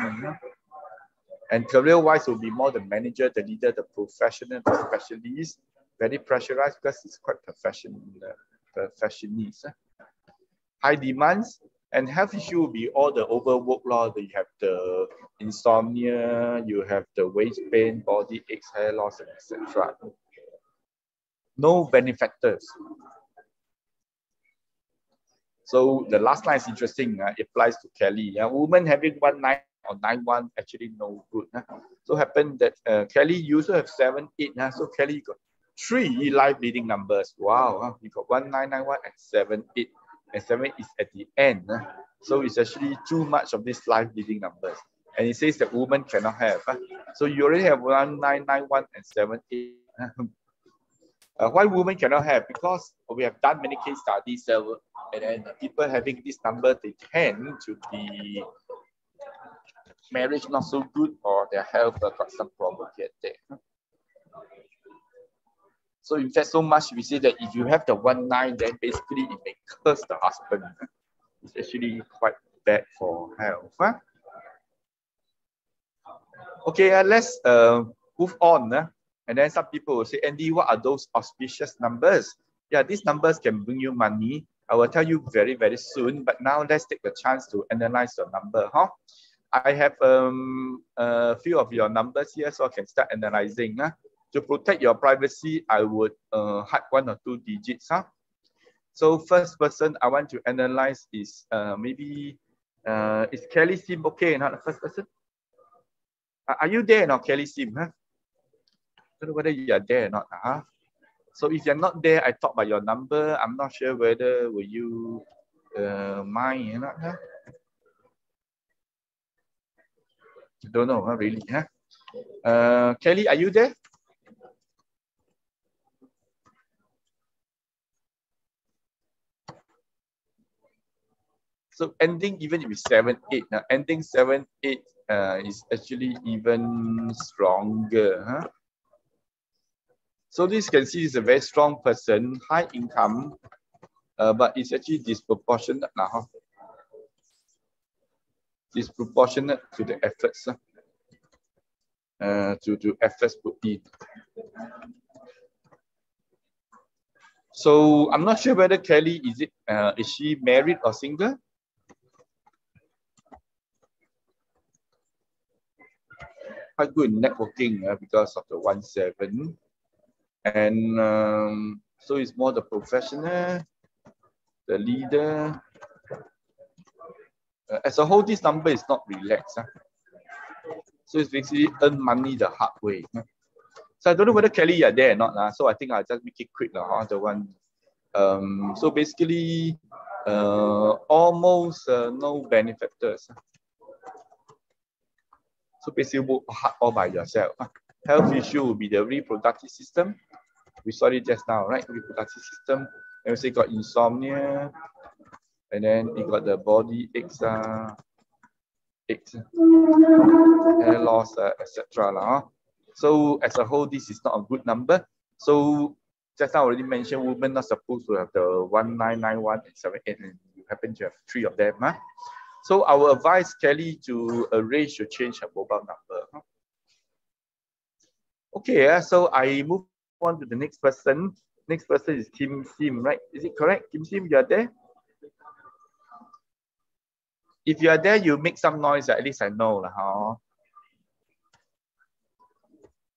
And career-wise, will be more the manager, the leader, the professional, the specialist, very pressurized because it's quite perfectionist. High demands and health issue will be all the overwork. You have the insomnia, you have the waist pain, body aches, hair loss, etc. No benefactors. So the last line is interesting. It applies to Kelly. Woman having 1, 9 or 9, 1 actually no good. So happened that Kelly, you also have 7, 8. So Kelly got 3 live leading numbers. Wow. You got 1, 9, 9, 1 and 7, 8. And 7 is at the end. So it's actually too much of these live leading numbers. And it says that woman cannot have. So you already have 1, 9, 9, 1 and 7, 8. Why women cannot have? Because we have done many case studies and then people having this number, they tend to be marriage not so good or their health got some problem here there. So in fact, so much we say that if you have the 1, 9, then basically it may curse the husband. It's actually quite bad for health. Okay, let's move on. And then some people will say, Andy, what are those auspicious numbers? Yeah, these numbers can bring you money. I will tell you very, very soon. But now let's take the chance to analyze your number. I have a few of your numbers here, so I can start analyzing. To protect your privacy, I would hide 1 or 2 digits. So first person I want to analyze is maybe, is Kelly Sim okay? Not the first person? Are you there now, Kelly Sim? I don't know whether you are there or not. So if you're not there, I talk about your number. I'm not sure whether will you mind or not. Don't know, really. Kelly, are you there? So ending even if it's 7, 8. Now ending 7, 8 is actually even stronger. So this you can see is a very strong person, high income, but it's actually disproportionate now. Disproportionate to the efforts, to efforts put in. So I'm not sure whether Kelly is she married or single? Quite good in networking because of the 1, 7. And so it's more the professional, the leader. As a whole, this number is not relaxed. So it's basically earn money the hard way. So I don't know whether Kelly you are there or not. So I think I'll just make it quick. The one. So basically, almost no benefactors. So basically, work hard all by yourself. Health issue will be the reproductive system. We saw it just now, right? Reproductive system. And we say got insomnia, and then you got the body aches, hair loss, etc. So as a whole, this is not a good number. So just now I already mentioned, women not supposed to have the 1991 and 78, and you happen to have 3 of them. So I will advise Kelly to arrange to change her mobile number. Okay, so I move on to the next person. Next person is Kim Sim, right? Is it correct? Kim Sim, you are there? If you are there, you make some noise, at least I know.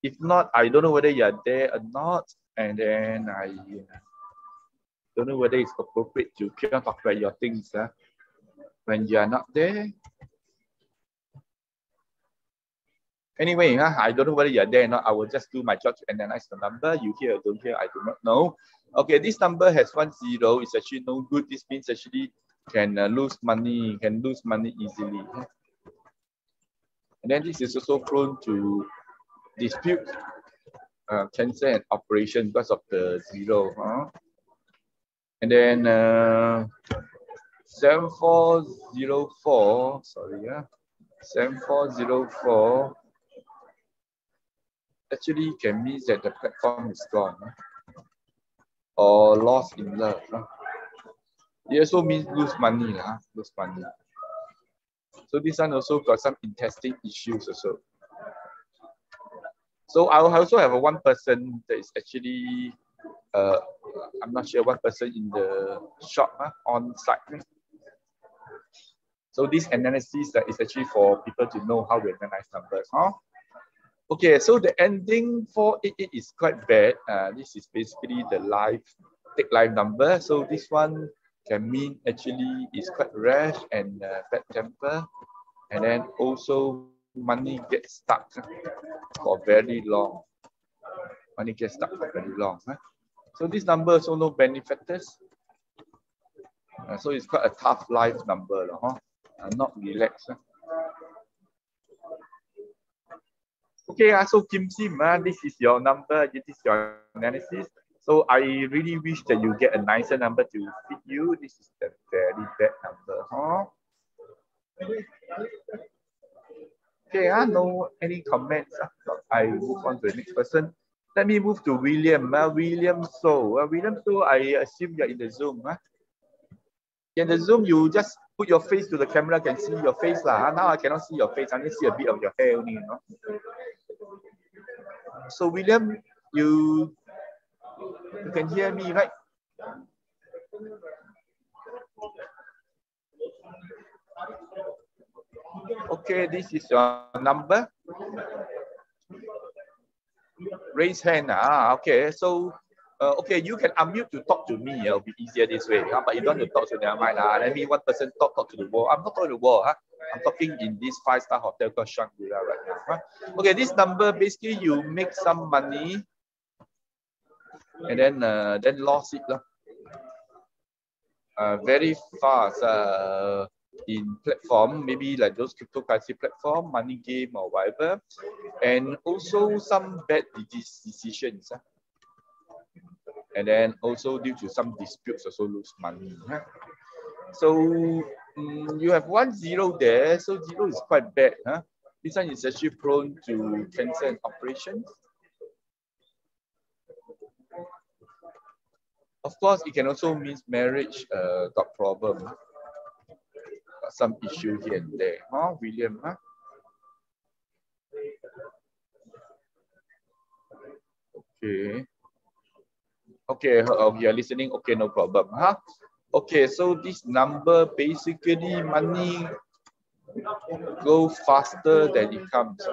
If not, I don't know whether you are there or not. And then I don't know whether it's appropriate to keep on talking about your things when you are not there. Anyway, I don't know whether you are there or not. I will just do my job to analyze the number. You hear or don't hear, I do not know. Okay, this number has 10. It's actually no good. This means actually can lose money easily. And then this is also prone to dispute, cancel and operation because of the 0. And then 7404, 7404 actually can mean that the platform is gone or lost in love. It also means lose money. So this one also got some intestine issues also. So I also have one person that is actually, I'm not sure, one person in the shop on site. So this analysis is actually for people to know how we analyze numbers. Okay, so the ending 488 is quite bad. This is basically the take live number. So this one can mean actually is quite rash and bad temper. And then also money gets stuck for very long. Money gets stuck for very long. So this number also no benefactors. So it's quite a tough life number. Not relaxed. Okay, so Kim Sim, this is your number, this is your analysis. So I really wish that you get a nicer number to fit you. This is a very bad number. Okay, no any comments. I move on to the next person. Let me move to William. William So. William So, I assume you're in the Zoom. In the Zoom, you just put your face to the camera, can see your face. Now I cannot see your face, I only see a bit of your hair only. So William, you can hear me, right? Okay, this is your number. Raise hand. Okay. So, okay, you can unmute to talk to me. It'll be easier this way. But you don't want to talk to never mind. Let me one person talk to the wall. I'm not talking to the wall. I'm talking in this 5-star hotel called Shangri-La right now. Okay, this number basically you make some money and then lost it. Very fast in platform, maybe like those cryptocurrency platform, money game or whatever, and also some bad decisions. And then also due to some disputes also lose money. So you have 10 there, so 0 is quite bad. This one is actually prone to cancer and operations. Of course, it can also mean marriage got problem. Got some issue here and there. William? Okay. Okay, you're listening. Okay, no problem. Okay, so this number basically money go faster than it comes.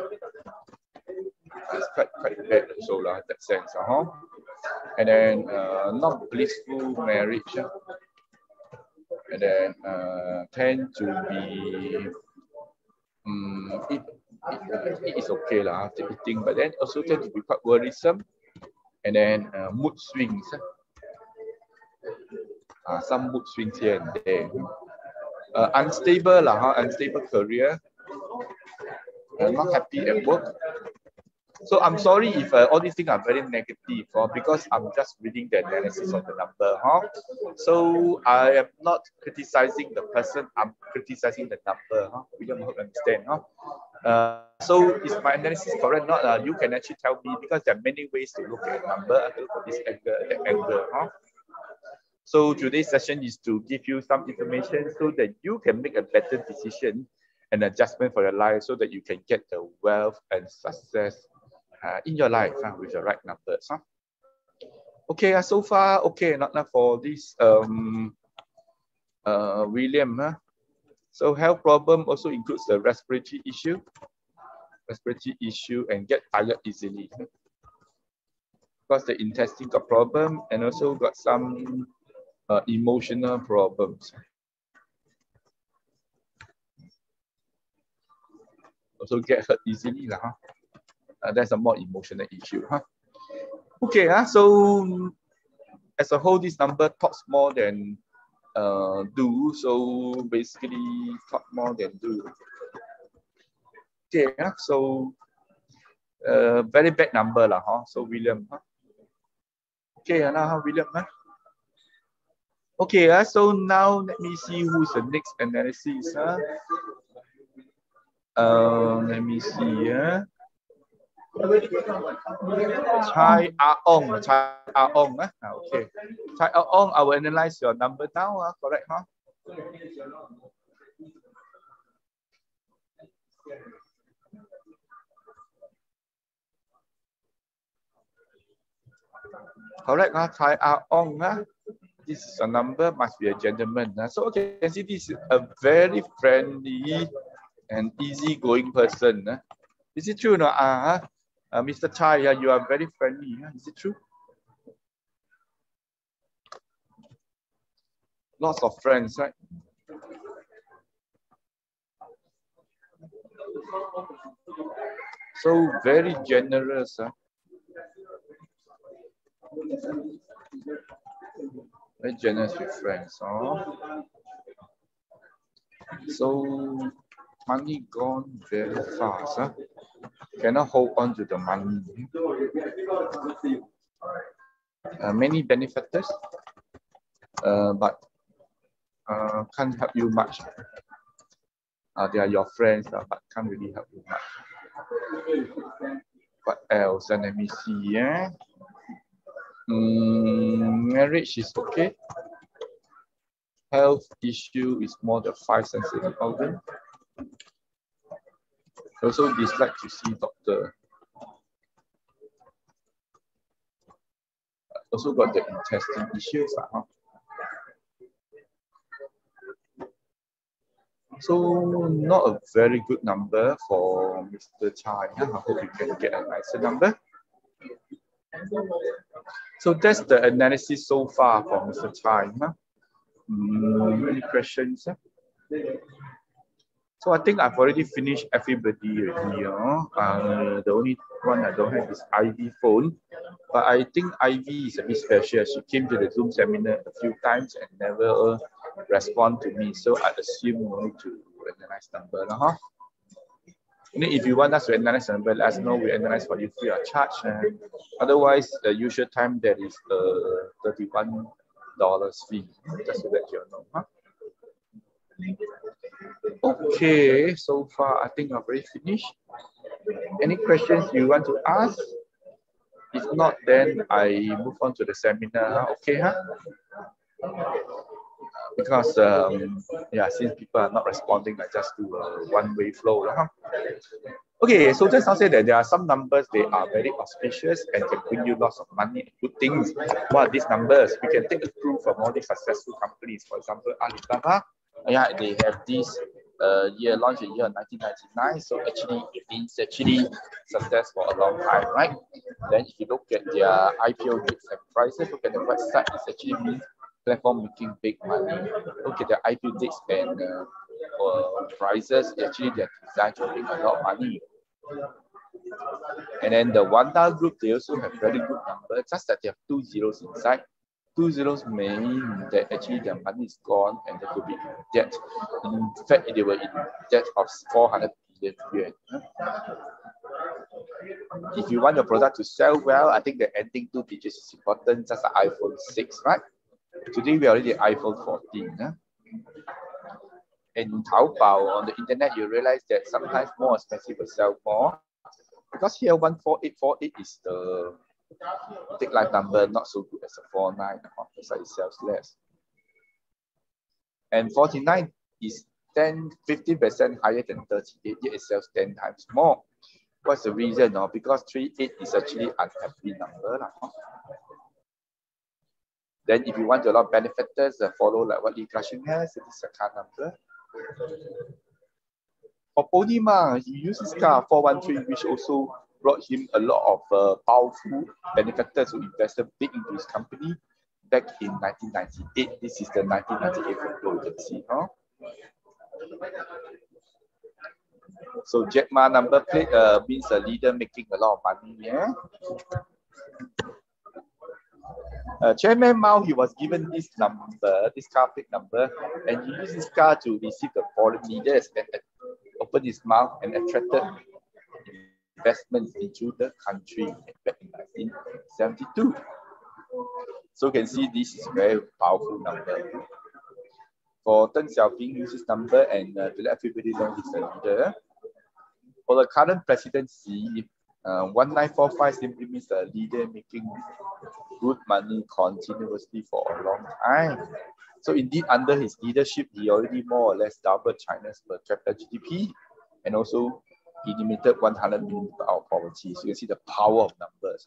It's quite bad also in that sense. And then not blissful marriage. And then tend to be it is okay after eating, but then also tend to be quite worrisome. And then mood swings. Some mood swings here and there. Unstable career. Not happy at work. So I'm sorry if all these things are very negative, because I'm just reading the analysis of the number. So I am not criticizing the person, I'm criticizing the number. William, I hope you understand. So is my analysis correct? Not. You can actually tell me, because there are many ways to look at a number. I look at this angle, that angle. So today's session is to give you some information so that you can make a better decision and adjustment for your life, so that you can get the wealth and success in your life with the right numbers. Okay, so far okay, not for this William. So health problem also includes the respiratory issue and get tired easily. Because the intestine got problem and also got some emotional problems. Also get hurt easily. That's a more emotional issue. Okay, so as a whole, this number talks more than do. So basically, talk more than do. Okay, so very bad number lah. So William. Okay, now William. Okay, so now let me see who's the next analysis. Let me see. Chai Aong. Okay. Chai Aong, I will analyze your number now. Correct, Correct, Chai Aong. This is a number, must be a gentleman. So okay, you can see this is a very friendly and easygoing person. Is it true? No? Mr. Chai, you are very friendly. Is it true? Lots of friends, right? So very generous. Very generous with friends. So money gone very fast. Cannot hold on to the money. Many benefactors, but can't help you much. They are your friends, but can't really help you much. What else? Let me see. Marriage is okay. Health issue is more the 5 sensitive organ. Also dislike to see doctor. Also got the intestine issues. So not a very good number for Mr. Chai. I hope you can get a nicer number. So that's the analysis so far for Mr. Chai. Any questions? So I think I've already finished everybody already. The only one I don't have is Ivy phone. But I think Ivy is a bit special. She came to the Zoom seminar a few times and never respond to me. So I assume you need to analyze number. If you want us to analyze number, let us know. We analyze for you free of charge. Otherwise, the usual time there is $31 fee. Just to let you know. Okay, so far I think I've already finished. Any questions you want to ask? If not, then I move on to the seminar. Okay, because since people are not responding, I just do a one-way flow. Okay, so just now say that there are some numbers, they are very auspicious and can bring you lots of money and good things. What are these numbers? We can take a clue from all these successful companies. For example, Alibaba. They have this year launched in the year 1999. So actually, it means actually success for a long time, right? Then if you look at their IPO dates and prices, look at the website, it actually means platform making big money. Look at the IPO dates and prices, actually they're designed to make a lot of money. And then the Wanda group, they also have very good numbers, just that they have 2 zeros inside. 2 zeros mean that actually their money is gone and they could be in debt. In fact, they were in debt of 400 billion yuan. If you want your product to sell well, I think the ending 2 digits is important, just like iPhone 6, right? Today we are already iPhone 14. Huh? In Taobao, on the internet, you realize that sometimes more expensive will sell more. Because here 14848 is the take life number, not so good as a 49. That's why it sells less. And 49 is 15% higher than 38, yet it sells 10 times more. What's the reason? Because 38 is actually unhappy number. Then if you want a lot of benefactors, follow like what Lee Ka-shing has, this is a car number. For Ponima, he used his car 413, which also brought him a lot of powerful benefactors who invested big into his company back in 1998. This is the 1998 photo, you can see. So Jack Ma number plate means a leader making a lot of money. Yeah. Chairman Mao, he was given this number, this car plate number, and he used this car to receive the foreign leaders that opened his mouth and attracted investments into the country back in 1972. So you can see this is a very powerful number. For Deng Xiaoping, use this number and to let everybody know he's the leader. For the current presidency, 1945 simply means the leader making good money continuously for a long time. So indeed, under his leadership, he already more or less doubled China's per capita GDP, and also eliminated 100 million people out of poverty. So you can see the power of numbers.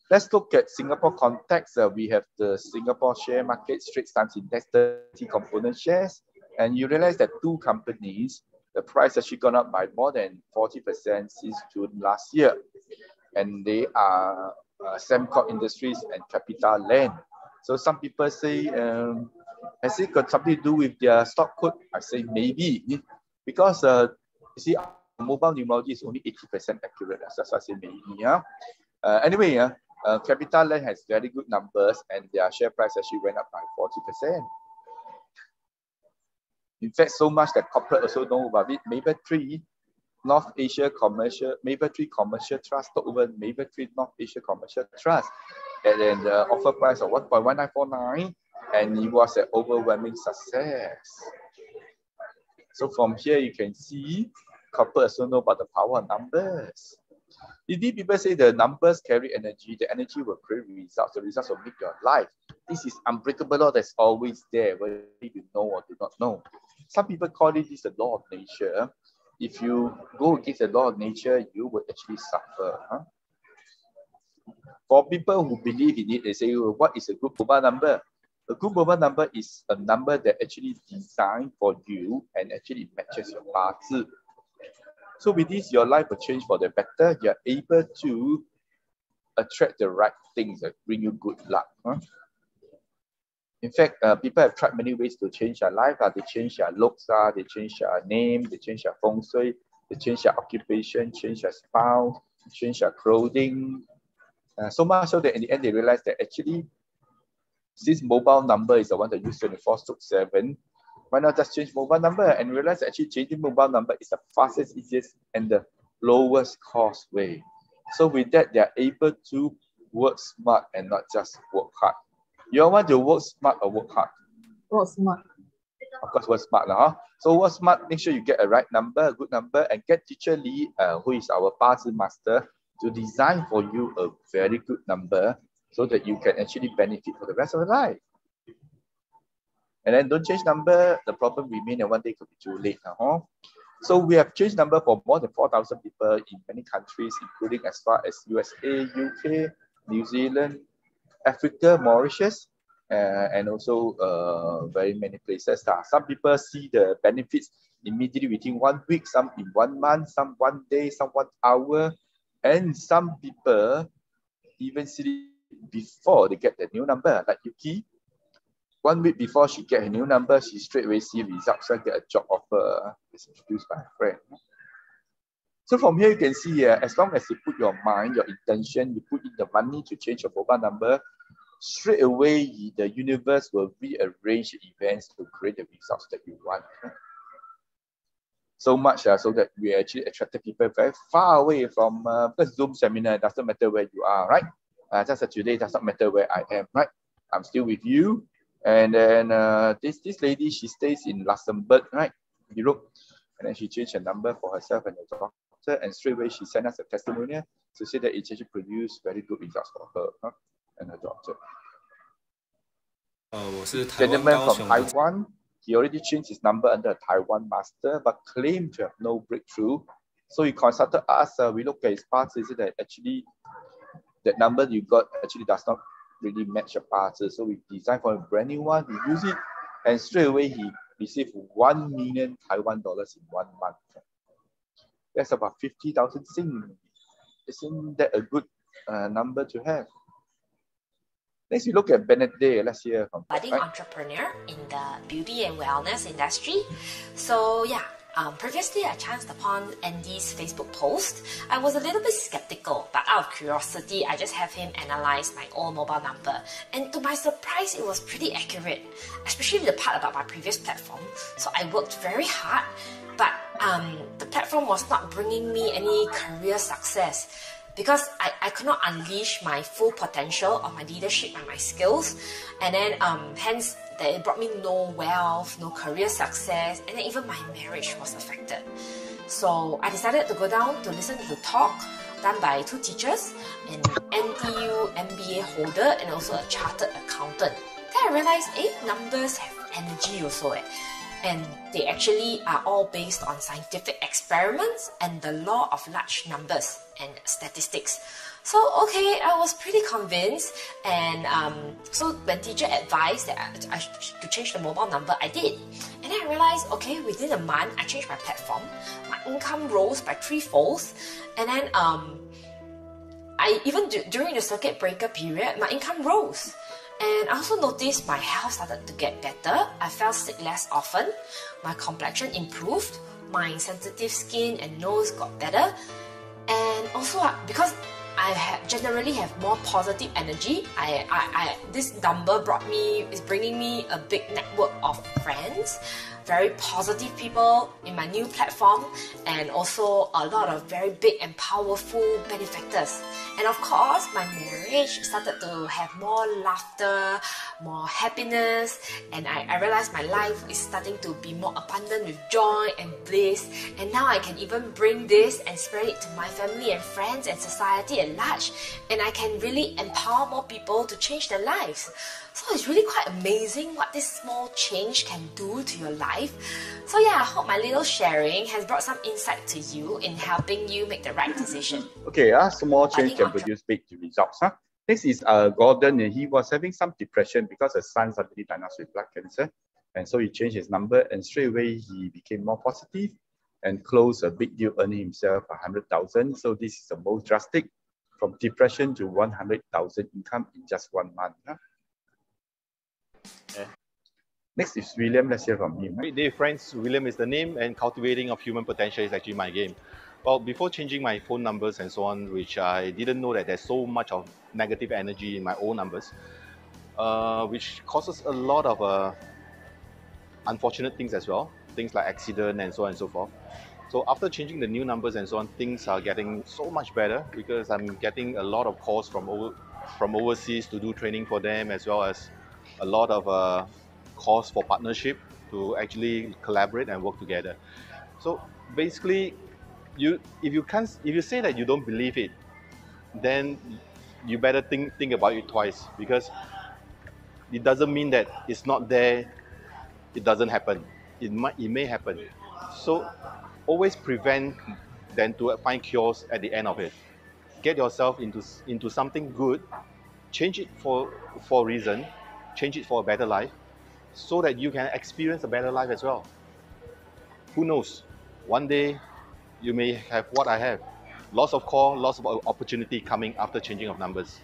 Let's look at Singapore context. We have the Singapore share market Straits Times Index 30 component shares, and you realize that two companies, the price actually gone up by more than 40% since June last year. And they are Sembcorp Industries and Capital Land. So some people say, has it got something to do with their stock code? I say maybe, because you see, mobile numerology is only 80% accurate. That's why I say maybe. Anyway, Capital Land has very good numbers, and their share price actually went up by 40%. In fact, so much that corporate also know about it. Mapletree North Asia Commercial, Mapletree Commercial Trust took over Mapletree North Asia Commercial Trust, and then the offer price of 1.1949, and it was an overwhelming success. So from here you can see corporate also know about the power of numbers. Indeed, people say the numbers carry energy, the energy will create results, the results will make your life. This is unbreakable law that's always there, whether you know or do not know. Some people call it this the law of nature. If you go against the law of nature, you will actually suffer. For people who believe in it, they say, well, what is a good mobile number? A good mobile number is a number that actually designed for you and actually matches your bazi. So with this, your life will change for the better. You're able to attract the right things that bring you good luck. In fact, people have tried many ways to change their life. They change their looks, they change their name, they change their feng shui, they change their occupation, change their spouse, change their clothing. So much so that in the end, they realize that actually, this mobile number is the one that use 24/7. Why not just change mobile number and realize that actually changing mobile number is the fastest, easiest, and the lowest cost way. So with that, they are able to work smart and not just work hard. You all want to work smart or work hard? Work smart. Of course, work smart. So work smart, make sure you get a right number, a good number, and get Teacher Lee, who is our Bazi master, to design for you a very good number so that you can actually benefit for the rest of your life. And then don't change number, the problem remains, and one day it could be too late. So we have changed number for more than 4,000 people in many countries, including as far as USA, UK, New Zealand, Africa, Mauritius, and also very many places. Some people see the benefits immediately within 1 week, some in 1 month, some 1 day, some 1 hour, and some people even see it before they get the new number. Like Yuki, 1 week before she get her new number, she straight away see results and get a job offer. It's introduced by a friend. So from here you can see, as long as you put your mind, your intention, you put in the money to change your mobile number, straight away the universe will rearrange events to create the results that you want. so much so that we actually attracted people very far away from because Zoom seminar doesn't matter where you are, right? Just as today does not matter where I am, right? I'm still with you. And then this lady, she stays in Luxembourg, right? Europe. And then she changed her number for herself and her daughter, and straight away she sent us a testimonial to say that it actually produced very good results for her and her daughter. Gentleman from Taiwan, he already changed his number under a Taiwan master, but claimed to have no breakthrough. So he consulted us. We looked at his parts. He said that actually that number you got actually does not really match your parts. So we designed for a brand new one. We use it, and straight away he received 1 million Taiwan dollars in 1 month. That's about 50,000 Sing. Isn't that a good number to have? Next, we look at Benedict. Let's hear from budding entrepreneur in the beauty and wellness industry. So yeah, previously I chanced upon Andy's Facebook post. I was a little bit skeptical, but out of curiosity, I just have him analyze my old mobile number. And to my surprise, it was pretty accurate, especially the part about my previous platform. So I worked very hard, but the platform was not bringing me any career success, because I could not unleash my full potential of my leadership and my skills. And then hence it brought me no wealth, no career success, and then even my marriage was affected. So I decided to go down to listen to the talk done by 2 teachers, an NTU MBA holder and also a chartered accountant. Then I realized, numbers have energy also. And they actually are all based on scientific experiments and the law of large numbers and statistics. So okay, I was pretty convinced, and so when teacher advised that I should change the mobile number, I did. And then I realized, okay, within a month, I changed my platform. My income rose by 3-folds, and then during the circuit breaker period, my income rose. And I also noticed my health started to get better. I felt sick less often. My complexion improved. My sensitive skin and nose got better. And also because I generally have more positive energy, this number is bringing me a big network of friends, very positive people in my new platform, and also a lot of very big and powerful benefactors. And of course, my marriage started to have more laughter, more happiness, and I realized my life is starting to be more abundant with joy and bliss. And now I can even bring this and spread it to my family and friends and society at large. And I can really empower more people to change their lives. So it's really quite amazing what this small change can do to your life. So yeah, I hope my little sharing has brought some insight to you in helping you make the right decision. Okay, small change can produce big results. Next is Gordon. He was having some depression because his son suddenly diagnosed with blood cancer. And so he changed his number, and straight away he became more positive and closed a big deal, earning himself 100,000. So this is the most drastic, from depression to 100,000 income in just 1 month. Next is William. Let's hear from him. Great day, friends. William is the name, and cultivating of human potential is actually my game. Well, before changing my phone numbers and so on, which I didn't know that there's so much of negative energy in my old numbers, which causes a lot of unfortunate things as well, things like accident and so on and so forth. So after changing the new numbers and so on, things are getting so much better because I'm getting a lot of calls from overseas to do training for them, as well as a lot of calls for partnership to actually collaborate and work together. So basically, if you say that you don't believe it, then you better think about it twice, because it doesn't mean that it's not there, it doesn't happen. It may happen. So always prevent than to find cures at the end of it. Get yourself into something good, change it for a reason, change it for a better life, so that you can experience a better life as well. Who knows? One day you may have what I have. Lots of call, lots of opportunity coming after changing of numbers.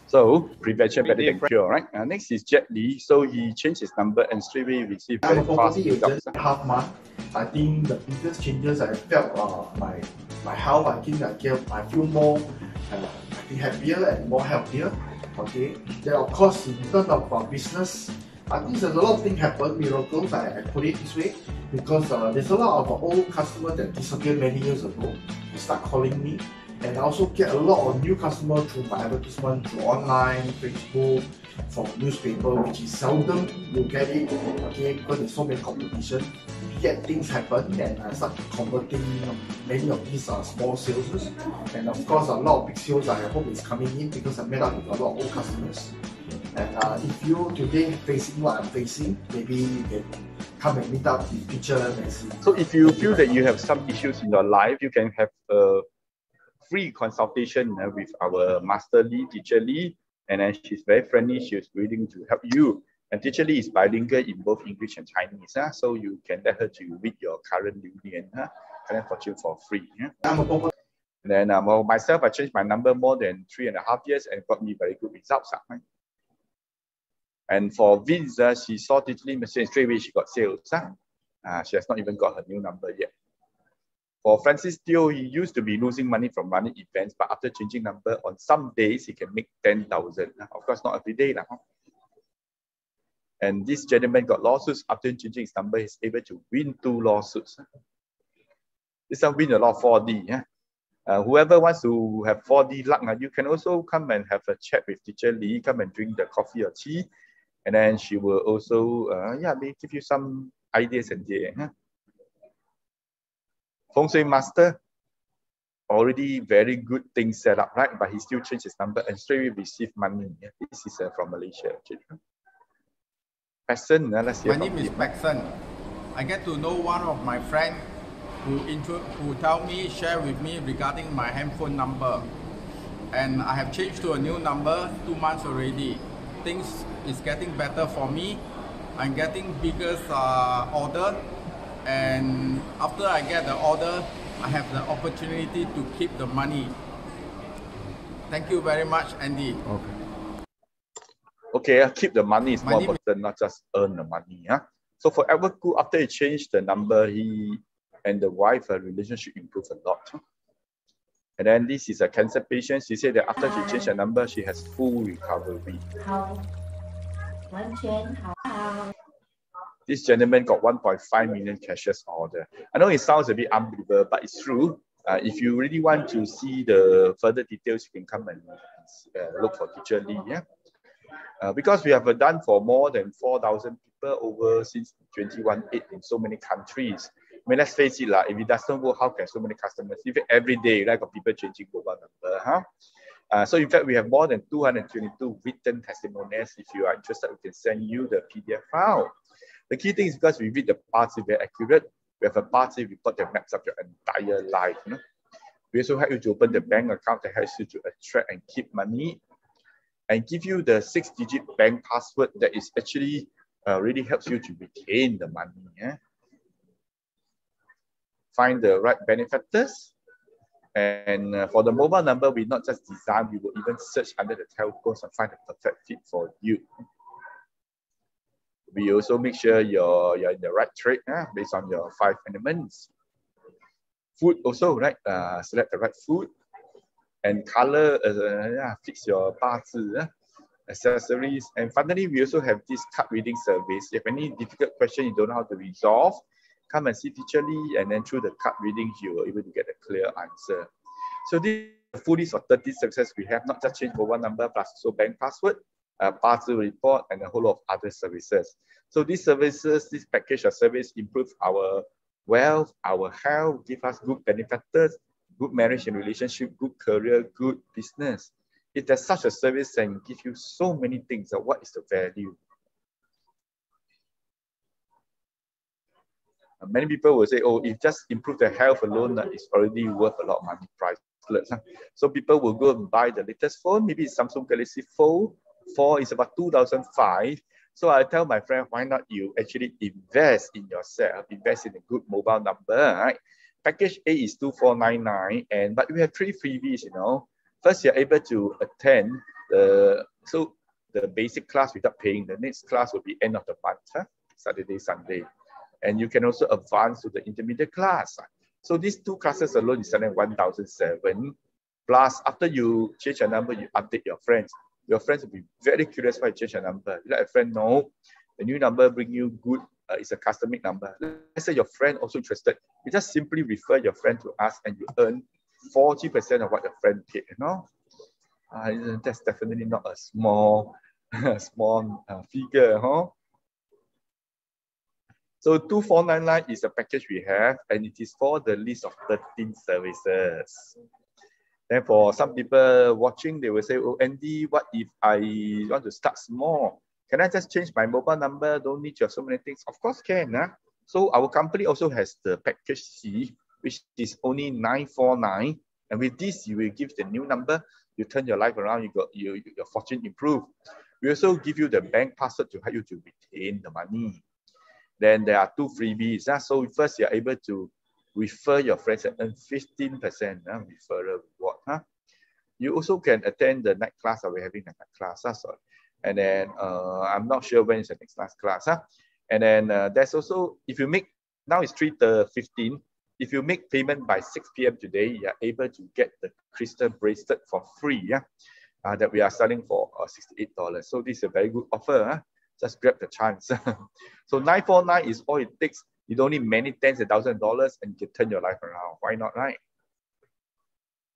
So prevention better than cure, right? Next is Jet Lee. So he changed his number and straight away received very fast results. Half month, I think the biggest changes I felt my health. I feel more happier and more healthier. Okay. Then of course in terms of business, I think there's a lot of things happen, miracles, I put it this way, because there's a lot of old customers that disappeared many years ago. They start calling me, and I also get a lot of new customers through my advertisement, through online, Facebook, from newspaper, which is seldom you get it, okay, because there's so many competition. Yet things happen, and I start converting many of these small sales, and of course a lot of big sales I hope is coming in because I met up with a lot of old customers. And if you today facing what I'm facing, maybe you can come and meet up with teacher and see. So if you feel that you have some issues in your life, you can have a free consultation with our Master Lee, Teacher Lee, and then she's very friendly. She's willing to help you. And Teacher Lee is bilingual in both English and Chinese, so you can let her to read your current union, current fortune for free. And then myself, I changed my number more than 3.5 years and got me very good results. And for Vince, she saw Teacher Lee message and straight away she got sales. She has not even got her new number yet. For Francis Teo, he used to be losing money from running events, but after changing number, on some days he can make 10,000. Of course, not every day. And this gentleman got lawsuits. After changing his number, he's able to win 2 lawsuits. This one win a lot of 4D. Whoever wants to have 4D luck, you can also come and have a chat with Teacher Lee, come and drink the coffee or tea. And then she will also, maybe give you some ideas and Feng Shui Master, already very good things set up, right? But he still changed his number and straight away receive money. This is from Malaysia. Paxson, let's hear. My name is Paxson. I get to know one of my friends who share with me regarding my handphone number. And I have changed to a new number 2 months already. Things is getting better for me. I'm getting bigger order. And after I get the order, I have the opportunity to keep the money. Thank you very much, Andy. Okay, keep the money is more important, not just earn the money. So for Edward Koo, after he changed the number, he and the wife, relationship improved a lot. And then this is a cancer patient. She said that after she changed her number, she has full recovery. This gentleman got 1.5 million cashiers order. I know it sounds a bit unbelievable, but it's true. If you really want to see the further details, you can come and look for Teacher Lee. Because we have done for more than 4,000 people over since 2018 in so many countries. I mean, let's face it, if it doesn't work, how can so many customers? Even every day, got people changing mobile number. So in fact, we have more than 222 written testimonials. If you are interested, we can send you the PDF file. The key thing is because we read the parts very accurate. We have a party report that maps up your entire life. We also help you to open the bank account that helps you to attract and keep money, and give you the 6-digit bank password that is actually really helps you to retain the money. Find the right benefactors. And for the mobile number, we not just design, we will even search under the telcos and find the perfect fit for you. We also make sure you're in the right trade based on your 5 elements. Food also, right? Select the right food. And color, fix your 八字, accessories. And finally, we also have this card reading service. If any difficult question you don't know how to resolve, come and see Teacher Lee, and then through the card reading, you will be able to get a clear answer. So this is the full list of 30 success we have, not just change mobile number, plus also bank password, 八字 report, and a whole lot of other services. So these services, this package of service improve our wealth, our health, give us good benefactors, good marriage and relationship, good career, good business. If there's such a service and give you so many things, what is the value? Many people will say, oh, if just improve their health alone, it's already worth a lot of money, priceless. So people will go and buy the latest phone, maybe it's Samsung Galaxy Fold 4 is about 2005. So I tell my friend, why not you actually invest in yourself, invest in a good mobile number, right? Package A is 2499, but we have 3 freebies, First, you're able to attend the basic class without paying. The next class will be end of the month, Saturday, Sunday. And you can also advance to the intermediate class. So these 2 classes alone is selling 1,007. Plus, after you change your number, you update your friends. Your friends will be very curious why you change your number. You let a friend know The new number bring you good, it's a customized number. Let's say your friend also interested. You just simply refer your friend to us and you earn 40% of what your friend paid, you know? That's definitely not a small, small figure, huh? So 2499 is a package we have, and it is for the list of 13 services. Then for some people watching, they will say, oh, Andy, what if I want to start small? Can I just change my mobile number? Don't need to have so many things. Of course can. Huh? So our company also has the package C, which is only 949. And with this, you will give the new number, you turn your life around, your fortune improve. We also give you the bank password to help you to retain the money. Then there are 2 freebies. So first, you're able to refer your friends and earn 15% referral reward. You also can attend the night class. We're having a night class. And then I'm not sure when is the next class. And then there's also, if you make, now it's 3:15. If you make payment by 6 p.m. today, you're able to get the crystal bracelet for free. That we are selling for $68. So this is a very good offer. Just grab the chance. So 949 is all it takes. You don't need many tens of thousands of dollars and you can turn your life around. Why not, right?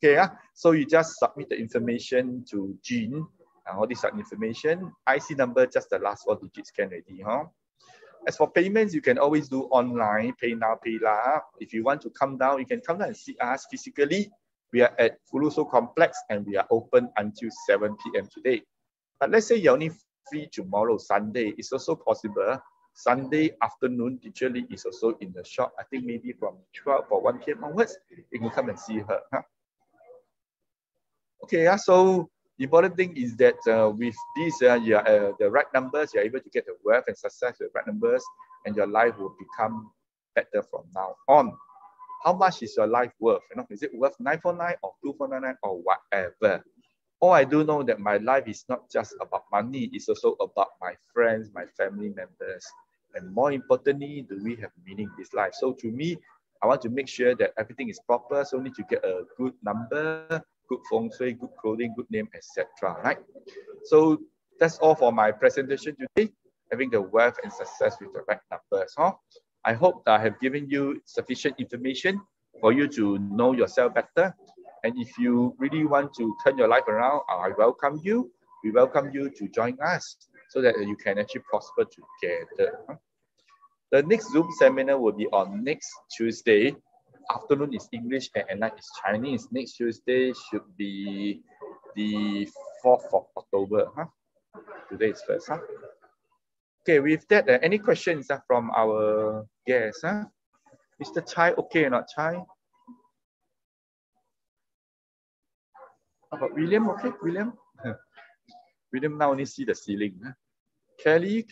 Okay, so you just submit the information to Jean. All this information. IC number, just the last 4 digits can already. As for payments, you can always do online, pay now, pay lah. If you want to come down, you can come down and see us physically. We are at Fuluso Complex and we are open until 7 p.m. today. But let's say you're only free tomorrow, Sunday. It's also possible. Sunday afternoon, teacher Lee is also in the shop. I think maybe from 12 or 1 p.m. onwards, you can come and see her. Okay, so the important thing is that with these, the right numbers, you're able to get the wealth and success with the right numbers, and your life will become better from now on. How much is your life worth? Is it worth 949 or 2499 or whatever? All I do know that my life is not just about money, it's also about my friends, my family members. And more importantly, do we have meaning in this life? So to me, I want to make sure that everything is proper. So need to get a good number, good feng shui, good clothing, good name, etc. Right? So that's all for my presentation today. Having the wealth and success with the right numbers. I hope I have given you sufficient information for you to know yourself better. And if you really want to turn your life around, I welcome you. We welcome you to join us so that you can actually prosper together. The next Zoom seminar will be on next Tuesday. Afternoon is English and at night is Chinese. Next Tuesday should be the 4th of October. Today is 1st. Okay, with that, any questions from our guests? Mr. Chai, okay or not, Chai? How about William? Okay, William. William now only see the ceiling. Kelly.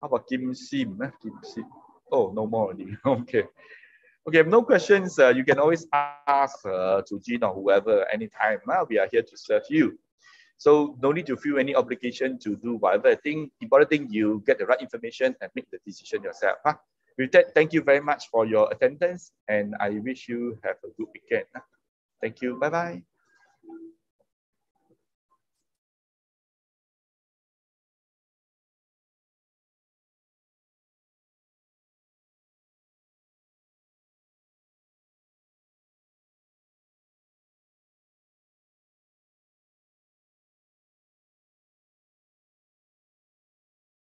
How about Kim Sim? Kim Sim. Oh, no more already. Okay. Okay, no questions. You can always ask to Jean or whoever anytime. We are here to serve you. So no need to feel any obligation to do whatever. I think important thing you get the right information and make the decision yourself. With that, thank you very much for your attendance, and I wish you have a good weekend. Thank you. Bye-bye.